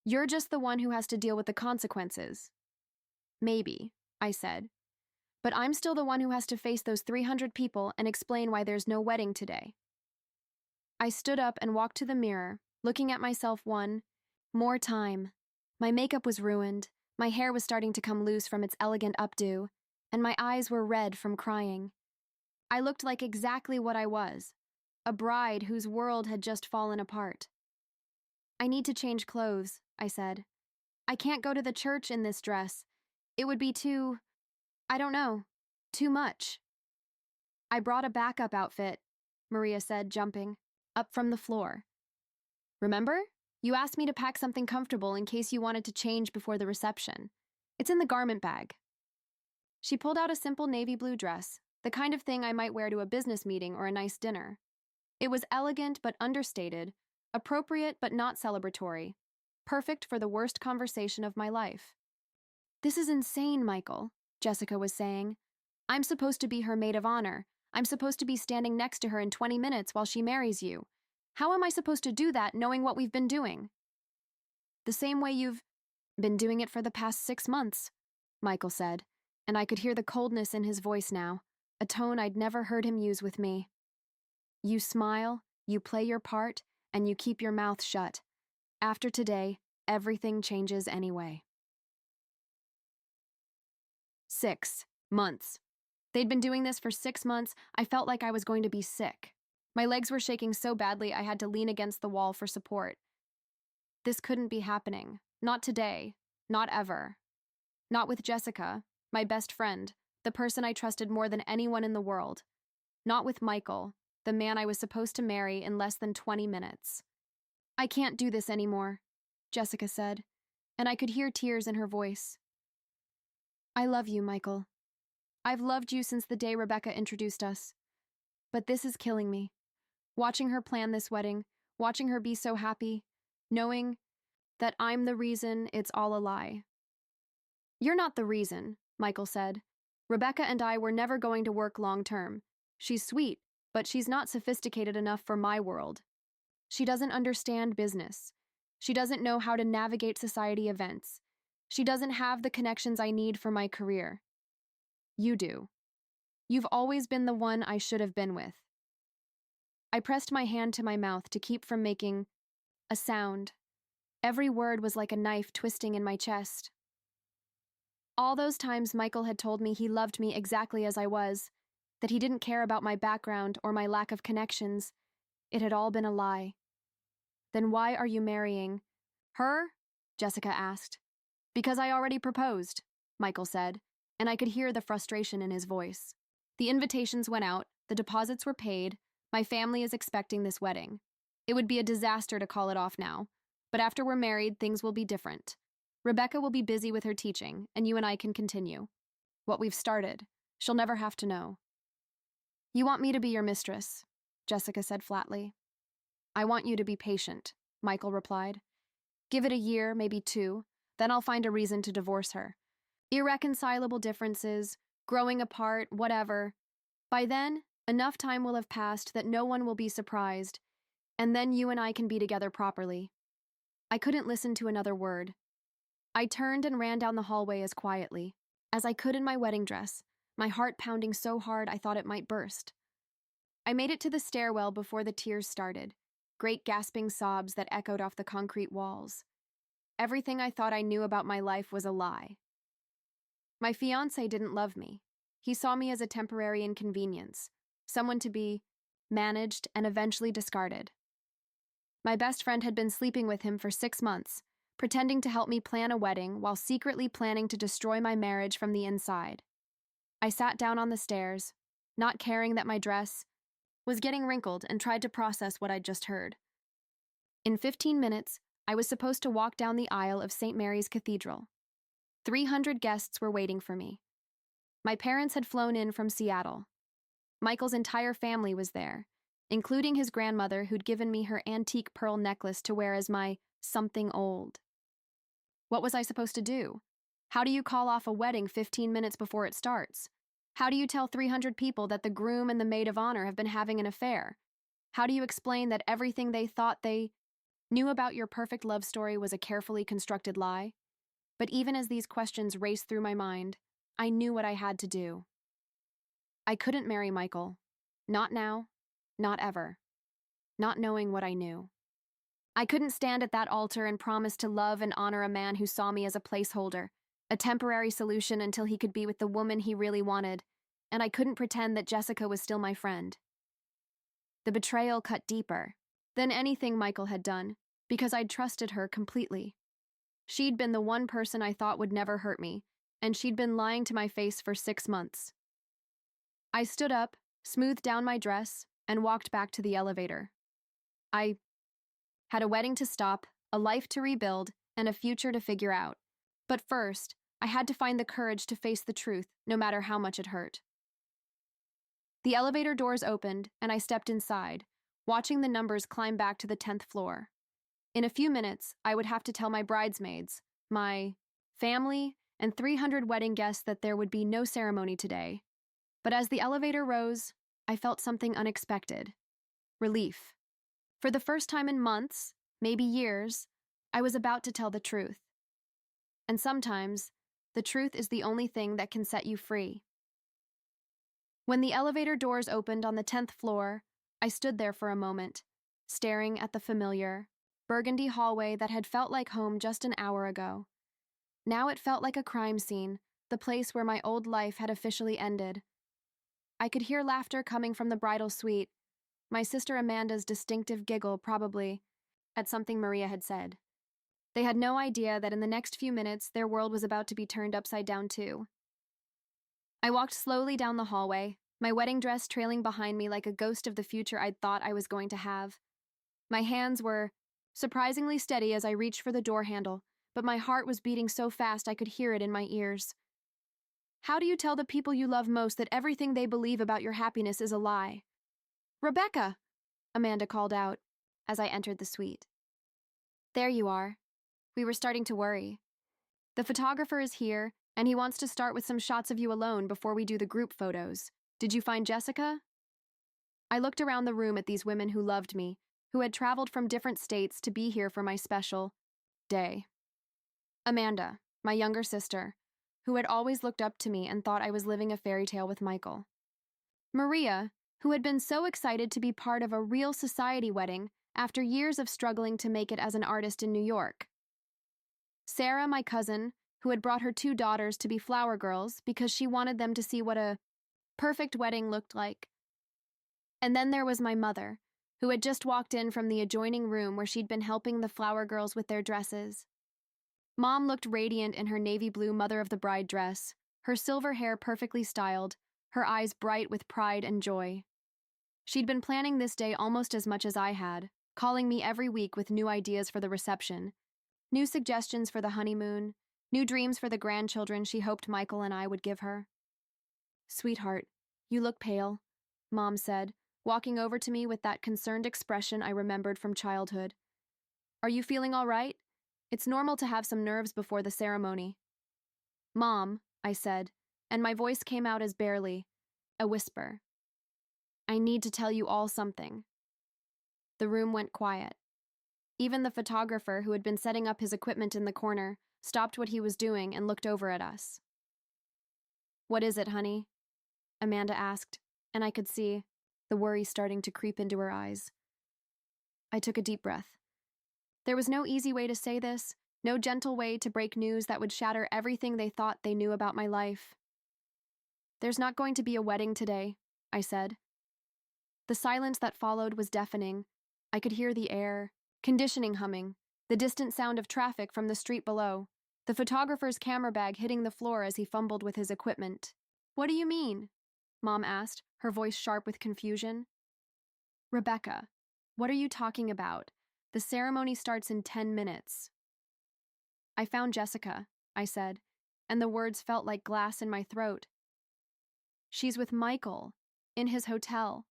You're just the one who has to deal with the consequences. Maybe, I said. But I'm still the one who has to face those 300 people and explain why there's no wedding today. I stood up and walked to the mirror, looking at myself one more time. My makeup was ruined, my hair was starting to come loose from its elegant updo, and my eyes were red from crying. I looked like exactly what I was, a bride whose world had just fallen apart. I need to change clothes, I said. I can't go to the church in this dress. It would be I don't know, too much. I brought a backup outfit, Maria said, jumping up from the floor. Remember? You asked me to pack something comfortable in case you wanted to change before the reception. It's in the garment bag. She pulled out a simple navy blue dress, the kind of thing I might wear to a business meeting or a nice dinner. It was elegant but understated, appropriate but not celebratory, perfect for the worst conversation of my life. This is insane, Michael, Jessica was saying. I'm supposed to be her maid of honor. I'm supposed to be standing next to her in 20 minutes while she marries you. How am I supposed to do that knowing what we've been doing? The same way you've been doing it for the past 6 months, Michael said, and I could hear the coldness in his voice now, a tone I'd never heard him use with me. You smile, you play your part, and you keep your mouth shut. After today, everything changes anyway. 6 months. They'd been doing this for 6 months. I felt like I was going to be sick. My legs were shaking so badly I had to lean against the wall for support. This couldn't be happening. Not today. Not ever. Not with Jessica, my best friend, the person I trusted more than anyone in the world. Not with Michael, the man I was supposed to marry in less than 20 minutes. I can't do this anymore, Jessica said, and I could hear tears in her voice. I love you, Michael. I've loved you since the day Rebecca introduced us. But this is killing me. Watching her plan this wedding, watching her be so happy, knowing that I'm the reason it's all a lie. You're not the reason, Michael said. Rebecca and I were never going to work long term. She's sweet, but she's not sophisticated enough for my world. She doesn't understand business. She doesn't know how to navigate society events. She doesn't have the connections I need for my career. You do. You've always been the one I should have been with. I pressed my hand to my mouth to keep from making a sound. Every word was like a knife twisting in my chest. All those times Michael had told me he loved me exactly as I was, that he didn't care about my background or my lack of connections, it had all been a lie. Then why are you marrying her? Jessica asked. Because I already proposed, Michael said, and I could hear the frustration in his voice. The invitations went out, the deposits were paid, my family is expecting this wedding. It would be a disaster to call it off now, but after we're married, things will be different. Rebecca will be busy with her teaching, and you and I can continue. What we've started, she'll never have to know. You want me to be your mistress, Jessica said flatly. I want you to be patient, Michael replied. Give it a year, maybe 2, then I'll find a reason to divorce her. Irreconcilable differences, growing apart, whatever. By then, enough time will have passed that no one will be surprised, and then you and I can be together properly. I couldn't listen to another word. I turned and ran down the hallway as quietly as I could in my wedding dress, my heart pounding so hard I thought it might burst. I made it to the stairwell before the tears started, great gasping sobs that echoed off the concrete walls. Everything I thought I knew about my life was a lie. My fiancé didn't love me. He saw me as a temporary inconvenience, someone to be managed and eventually discarded. My best friend had been sleeping with him for 6 months, pretending to help me plan a wedding while secretly planning to destroy my marriage from the inside. I sat down on the stairs, not caring that my dress was getting wrinkled, and tried to process what I'd just heard. In 15 minutes, I was supposed to walk down the aisle of St. Mary's Cathedral. 300 guests were waiting for me. My parents had flown in from Seattle. Michael's entire family was there, including his grandmother who'd given me her antique pearl necklace to wear as my something old. What was I supposed to do? How do you call off a wedding 15 minutes before it starts? How do you tell 300 people that the groom and the maid of honor have been having an affair? How do you explain that everything they thought they knew about your perfect love story was a carefully constructed lie? But even as these questions raced through my mind, I knew what I had to do. I couldn't marry Michael. Not now, not ever. Not knowing what I knew. I couldn't stand at that altar and promise to love and honor a man who saw me as a placeholder, a temporary solution until he could be with the woman he really wanted, and I couldn't pretend that Jessica was still my friend. The betrayal cut deeper than anything Michael had done, because I'd trusted her completely. She'd been the one person I thought would never hurt me, and she'd been lying to my face for 6 months. I stood up, smoothed down my dress, and walked back to the elevator. I had a wedding to stop, a life to rebuild, and a future to figure out. But first, I had to find the courage to face the truth, no matter how much it hurt. The elevator doors opened, and I stepped inside, watching the numbers climb back to the 10th floor. In a few minutes, I would have to tell my bridesmaids, my family, and 300 wedding guests that there would be no ceremony today. But as the elevator rose, I felt something unexpected. Relief. For the first time in months, maybe years, I was about to tell the truth. And sometimes, the truth is the only thing that can set you free. When the elevator doors opened on the 10th floor, I stood there for a moment, staring at the familiar, burgundy hallway that had felt like home just an hour ago. Now it felt like a crime scene, the place where my old life had officially ended. I could hear laughter coming from the bridal suite, my sister Amanda's distinctive giggle probably, at something Maria had said. They had no idea that in the next few minutes their world was about to be turned upside down too. I walked slowly down the hallway, my wedding dress trailing behind me like a ghost of the future I'd thought I was going to have. My hands were surprisingly steady as I reached for the door handle, but my heart was beating so fast I could hear it in my ears. How do you tell the people you love most that everything they believe about your happiness is a lie? "Rebecca!" Amanda called out as I entered the suite. "There you are." We were starting to worry. "The photographer is here, and he wants to start with some shots of you alone before we do the group photos. Did you find Jessica?" I looked around the room at these women who loved me, who had traveled from different states to be here for my special day. Amanda, my younger sister, who had always looked up to me and thought I was living a fairy tale with Michael. Maria, who had been so excited to be part of a real society wedding after years of struggling to make it as an artist in New York. Sarah, my cousin, who had brought her 2 daughters to be flower girls because she wanted them to see what a perfect wedding looked like. And then there was my mother, who had just walked in from the adjoining room where she'd been helping the flower girls with their dresses. Mom looked radiant in her navy blue mother of the bride dress, her silver hair perfectly styled, her eyes bright with pride and joy. She'd been planning this day almost as much as I had, calling me every week with new ideas for the reception, new suggestions for the honeymoon, new dreams for the grandchildren she hoped Michael and I would give her. "Sweetheart, you look pale," Mom said, walking over to me with that concerned expression I remembered from childhood. "Are you feeling all right? It's normal to have some nerves before the ceremony." "Mom," I said, and my voice came out as barely a whisper. "I need to tell you all something." The room went quiet. Even the photographer, who had been setting up his equipment in the corner, stopped what he was doing and looked over at us. "What is it, honey?" Amanda asked, and I could see the worry starting to creep into her eyes. I took a deep breath. There was no easy way to say this, no gentle way to break news that would shatter everything they thought they knew about my life. "There's not going to be a wedding today," I said. The silence that followed was deafening. I could hear the air conditioning humming, the distant sound of traffic from the street below, the photographer's camera bag hitting the floor as he fumbled with his equipment. "What do you mean?" Mom asked, her voice sharp with confusion. "Rebecca, what are you talking about? The ceremony starts in 10 minutes. "I found Jessica," I said, and the words felt like glass in my throat. "She's with Michael, in his hotel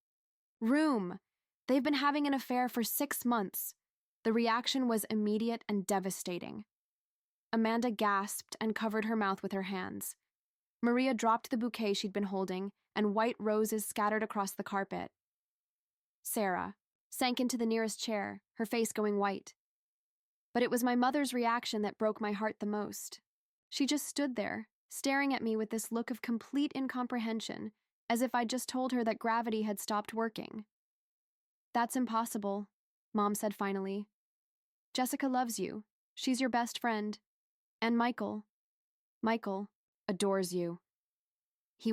room. They've been having an affair for 6 months. The reaction was immediate and devastating. Amanda gasped and covered her mouth with her hands. Maria dropped the bouquet she'd been holding, and white roses scattered across the carpet. Sarah sank into the nearest chair, her face going white. But it was my mother's reaction that broke my heart the most. She just stood there, staring at me with this look of complete incomprehension, as if I'd just told her that gravity had stopped working. "That's impossible," Mom said finally. "Jessica loves you. She's your best friend. And Michael adores you. He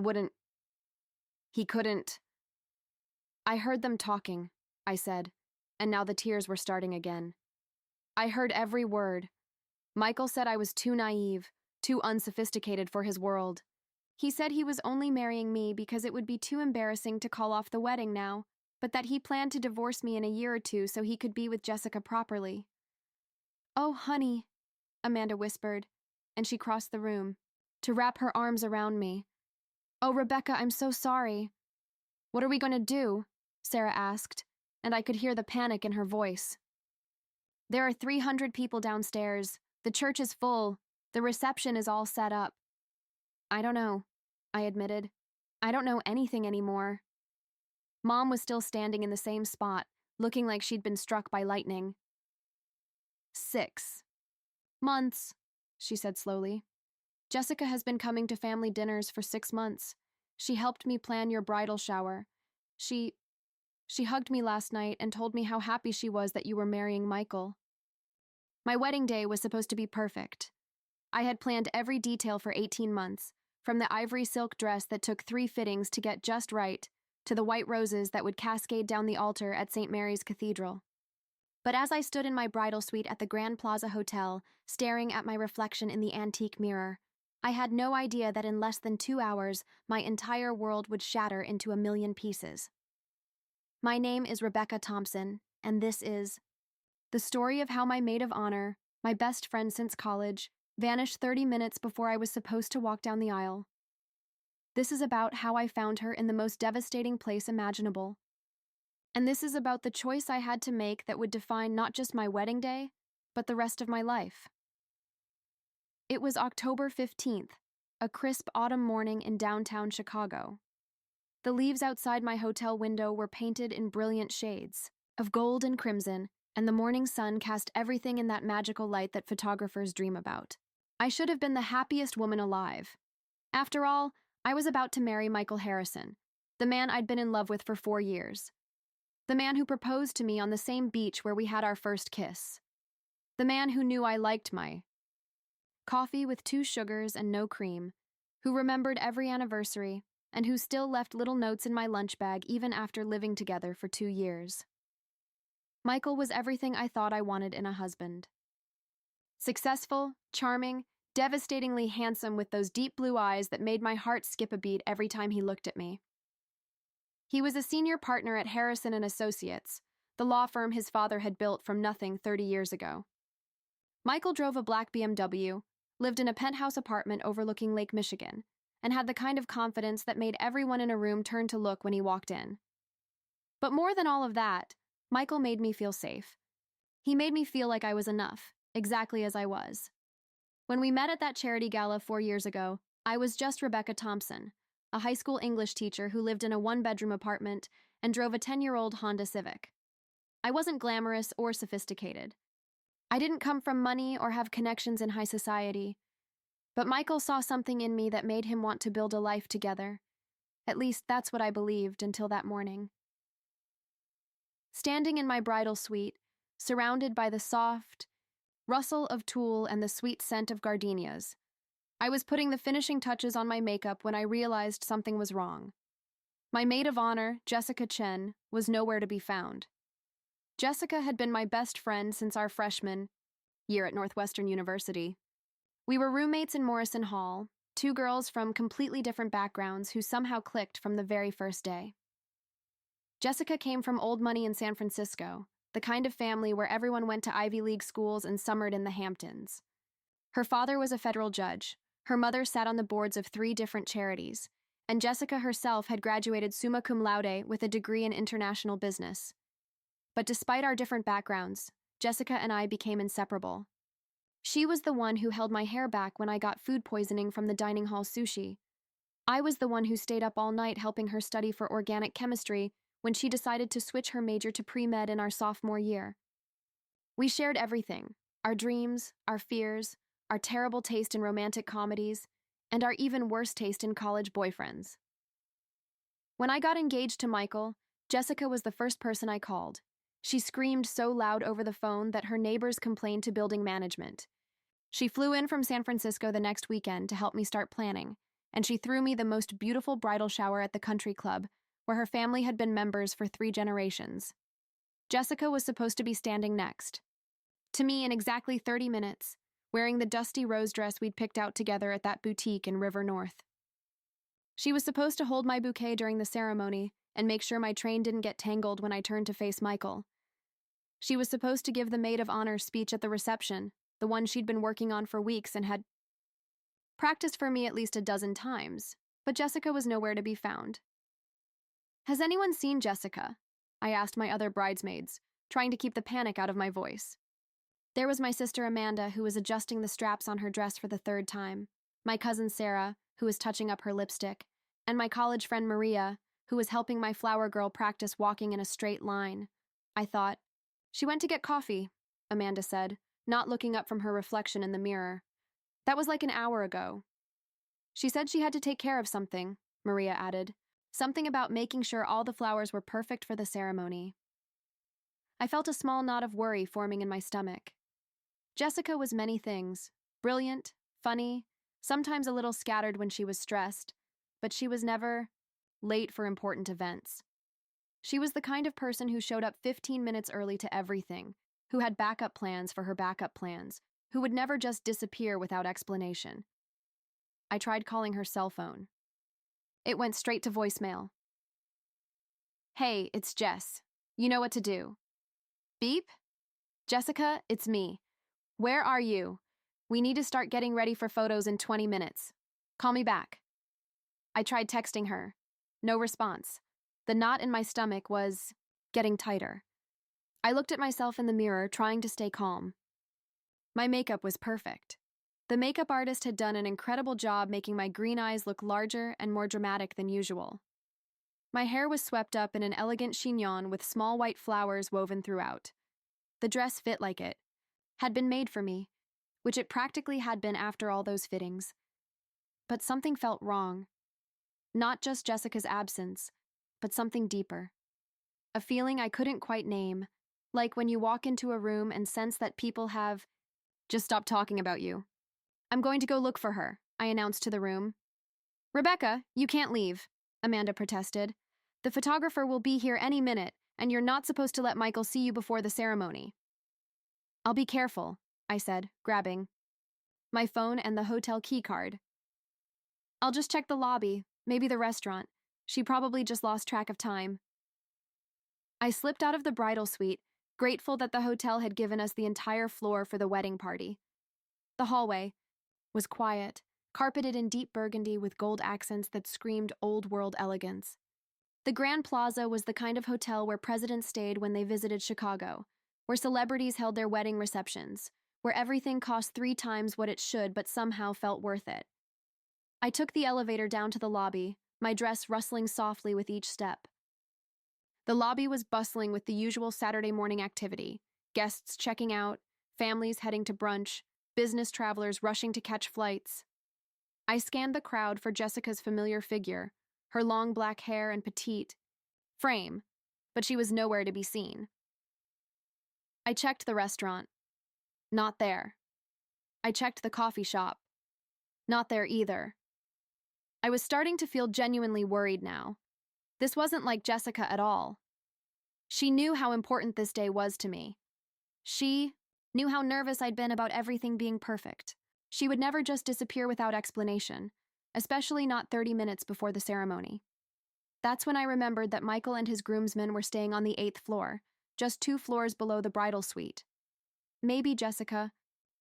couldn't." "I heard them talking," I said, and now the tears were starting again. "I heard every word. Michael said I was too naive, too unsophisticated for his world. He said he was only marrying me because it would be too embarrassing to call off the wedding now, but that he planned to divorce me in a year or two so he could be with Jessica properly." "Oh, honey," Amanda whispered, and she crossed the room to wrap her arms around me. "Oh, Rebecca, I'm so sorry." "What are we going to do?" Sarah asked, and I could hear the panic in her voice. "There are 300 people downstairs. The church is full. The reception is all set up." "I don't know," I admitted. "I don't know anything anymore." Mom was still standing in the same spot, looking like she'd been struck by lightning. 6 months, she said slowly. "Jessica has been coming to family dinners for 6 months. She helped me plan your bridal shower. She hugged me last night and told me how happy she was that you were marrying Michael. My wedding day was supposed to be perfect. I had planned every detail for 18 months, from the ivory silk dress that took 3 fittings to get just right, to the white roses that would cascade down the altar at St. Mary's Cathedral. But as I stood in my bridal suite at the Grand Plaza Hotel, staring at my reflection in the antique mirror, I had no idea that in less than 2 hours, my entire world would shatter into a million pieces. My name is Rebecca Thompson, and this is the story of how my maid of honor, my best friend since college, vanished 30 minutes before I was supposed to walk down the aisle. This is about how I found her in the most devastating place imaginable. And this is about the choice I had to make that would define not just my wedding day, but the rest of my life. It was October 15th, a crisp autumn morning in downtown Chicago. The leaves outside my hotel window were painted in brilliant shades of gold and crimson, and the morning sun cast everything in that magical light that photographers dream about. I should have been the happiest woman alive. After all, I was about to marry Michael Harrison, the man I'd been in love with for 4 years. The man who proposed to me on the same beach where we had our first kiss. The man who knew I liked my coffee with 2 sugars and no cream, who remembered every anniversary, and who still left little notes in my lunch bag even after living together for 2 years. Michael was everything I thought I wanted in a husband. Successful, charming, devastatingly handsome with those deep blue eyes that made my heart skip a beat every time he looked at me. He was a senior partner at Harrison and Associates, the law firm his father had built from nothing 30 years ago. Michael drove a black BMW, lived in a penthouse apartment overlooking Lake Michigan, and had the kind of confidence that made everyone in a room turn to look when he walked in. But more than all of that, Michael made me feel safe. He made me feel like I was enough, exactly as I was. When we met at that charity gala 4 years ago, I was just Rebecca Thompson, a high school English teacher who lived in a 1-bedroom apartment and drove a 10-year-old Honda Civic. I wasn't glamorous or sophisticated. I didn't come from money or have connections in high society. But Michael saw something in me that made him want to build a life together. At least that's what I believed until that morning. Standing in my bridal suite, surrounded by the soft rustle of tulle and the sweet scent of gardenias, I was putting the finishing touches on my makeup when I realized something was wrong. My maid of honor, Jessica Chen, was nowhere to be found. Jessica had been my best friend since our freshman year at Northwestern University. We were roommates in Morrison Hall, two girls from completely different backgrounds who somehow clicked from the very first day. Jessica came from old money in San Francisco, the kind of family where everyone went to Ivy League schools and summered in the Hamptons. Her father was a federal judge, her mother sat on the boards of 3 different charities, and Jessica herself had graduated summa cum laude with a degree in international business. But despite our different backgrounds, Jessica and I became inseparable. She was the one who held my hair back when I got food poisoning from the dining hall sushi. I was the one who stayed up all night helping her study for organic chemistry when she decided to switch her major to pre-med in our sophomore year. We shared everything, our dreams, our fears, our terrible taste in romantic comedies, and our even worse taste in college boyfriends. When I got engaged to Michael, Jessica was the first person I called. She screamed so loud over the phone that her neighbors complained to building management. She flew in from San Francisco the next weekend to help me start planning, and she threw me the most beautiful bridal shower at the country club, where her family had been members for 3 generations. Jessica was supposed to be standing next to me in exactly 30 minutes, wearing the dusty rose dress we'd picked out together at that boutique in River North. She was supposed to hold my bouquet during the ceremony and make sure my train didn't get tangled when I turned to face Michael. She was supposed to give the maid of honor speech at the reception, the one she'd been working on for weeks and had practiced for me at least a dozen times, but Jessica was nowhere to be found. "Has anyone seen Jessica?" I asked my other bridesmaids, trying to keep the panic out of my voice. There was my sister Amanda, who was adjusting the straps on her dress for the 3rd time, my cousin Sarah, who was touching up her lipstick, and my college friend Maria, who was helping my flower girl practice walking in a straight line. I thought. "She went to get coffee," Amanda said, not looking up from her reflection in the mirror. "That was like an hour ago." "She said she had to take care of something," Maria added. "Something about making sure all the flowers were perfect for the ceremony." I felt a small knot of worry forming in my stomach. Jessica was many things: brilliant, funny, sometimes a little scattered when she was stressed, but she was never late for important events. She was the kind of person who showed up 15 minutes early to everything, who had backup plans for her backup plans, who would never just disappear without explanation. I tried calling her cell phone. It went straight to voicemail. "Hey, it's Jess. You know what to do." "Beep? Jessica, it's me. Where are you? We need to start getting ready for photos in 20 minutes. Call me back." I tried texting her. No response. The knot in my stomach was getting tighter. I looked at myself in the mirror, trying to stay calm. My makeup was perfect. The makeup artist had done an incredible job making my green eyes look larger and more dramatic than usual. My hair was swept up in an elegant chignon with small white flowers woven throughout. The dress fit like it had been made for me, which it practically had been after all those fittings. But something felt wrong. Not just Jessica's absence, but something deeper. A feeling I couldn't quite name, like when you walk into a room and sense that people have just stopped talking about you. "I'm going to go look for her," I announced to the room. "Rebecca, you can't leave," Amanda protested. "The photographer will be here any minute, and you're not supposed to let Michael see you before the ceremony." "I'll be careful," I said, grabbing my phone and the hotel key card. "I'll just check the lobby, maybe the restaurant. She probably just lost track of time." I slipped out of the bridal suite, grateful that the hotel had given us the entire floor for the wedding party. The hallway was quiet, carpeted in deep burgundy with gold accents that screamed old-world elegance. The Grand Plaza was the kind of hotel where presidents stayed when they visited Chicago, where celebrities held their wedding receptions, where everything cost 3 times what it should but somehow felt worth it. I took the elevator down to the lobby, my dress rustling softly with each step. The lobby was bustling with the usual Saturday morning activity: guests checking out, families heading to brunch, business travelers rushing to catch flights. I scanned the crowd for Jessica's familiar figure, her long black hair and petite frame, but she was nowhere to be seen. I checked the restaurant. Not there. I checked the coffee shop. Not there either. I was starting to feel genuinely worried now. This wasn't like Jessica at all. She knew how important this day was to me. She knew how nervous I'd been about everything being perfect. She would never just disappear without explanation, especially not 30 minutes before the ceremony. That's when I remembered that Michael and his groomsmen were staying on the 8th floor, just 2 floors below the bridal suite. Maybe Jessica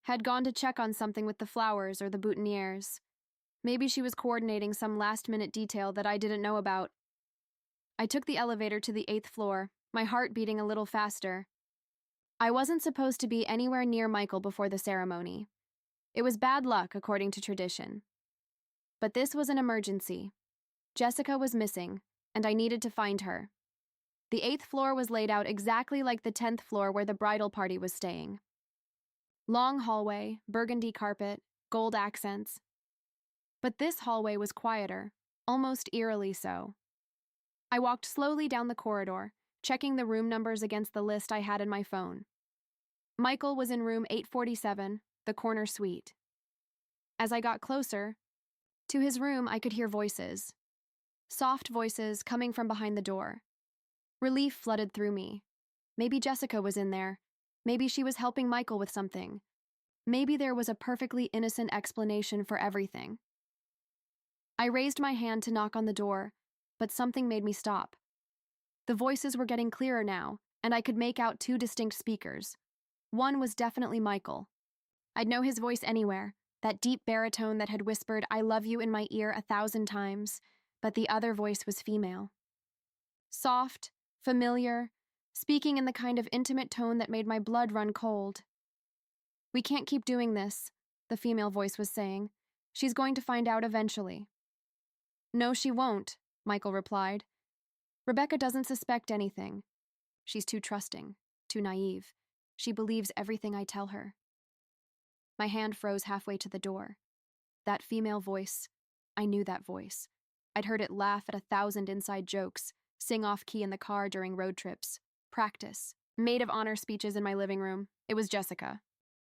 had gone to check on something with the flowers or the boutonnieres. Maybe she was coordinating some last-minute detail that I didn't know about. I took the elevator to the 8th floor, my heart beating a little faster. I wasn't supposed to be anywhere near Michael before the ceremony. It was bad luck, according to tradition. But this was an emergency. Jessica was missing, and I needed to find her. The 8th floor was laid out exactly like the 10th floor where the bridal party was staying. Long hallway, burgundy carpet, gold accents. But this hallway was quieter, almost eerily so. I walked slowly down the corridor, checking the room numbers against the list I had in my phone. Michael was in room 847, the corner suite. As I got closer to his room, I could hear voices. Soft voices coming from behind the door. Relief flooded through me. Maybe Jessica was in there. Maybe she was helping Michael with something. Maybe there was a perfectly innocent explanation for everything. I raised my hand to knock on the door, but something made me stop. The voices were getting clearer now, and I could make out 2 distinct speakers. One was definitely Michael. I'd know his voice anywhere, that deep baritone that had whispered, "I love you" in my ear 1,000 times, but the other voice was female. Soft, familiar, speaking in the kind of intimate tone that made my blood run cold. "We can't keep doing this," the female voice was saying. "She's going to find out eventually." "No, she won't," Michael replied. "Rebecca doesn't suspect anything. She's too trusting, too naive. She believes everything I tell her." My hand froze halfway to the door. That female voice, I knew that voice. I'd heard it laugh at 1,000 inside jokes, sing off-key in the car during road trips, practice, maid of honor speeches in my living room. It was Jessica.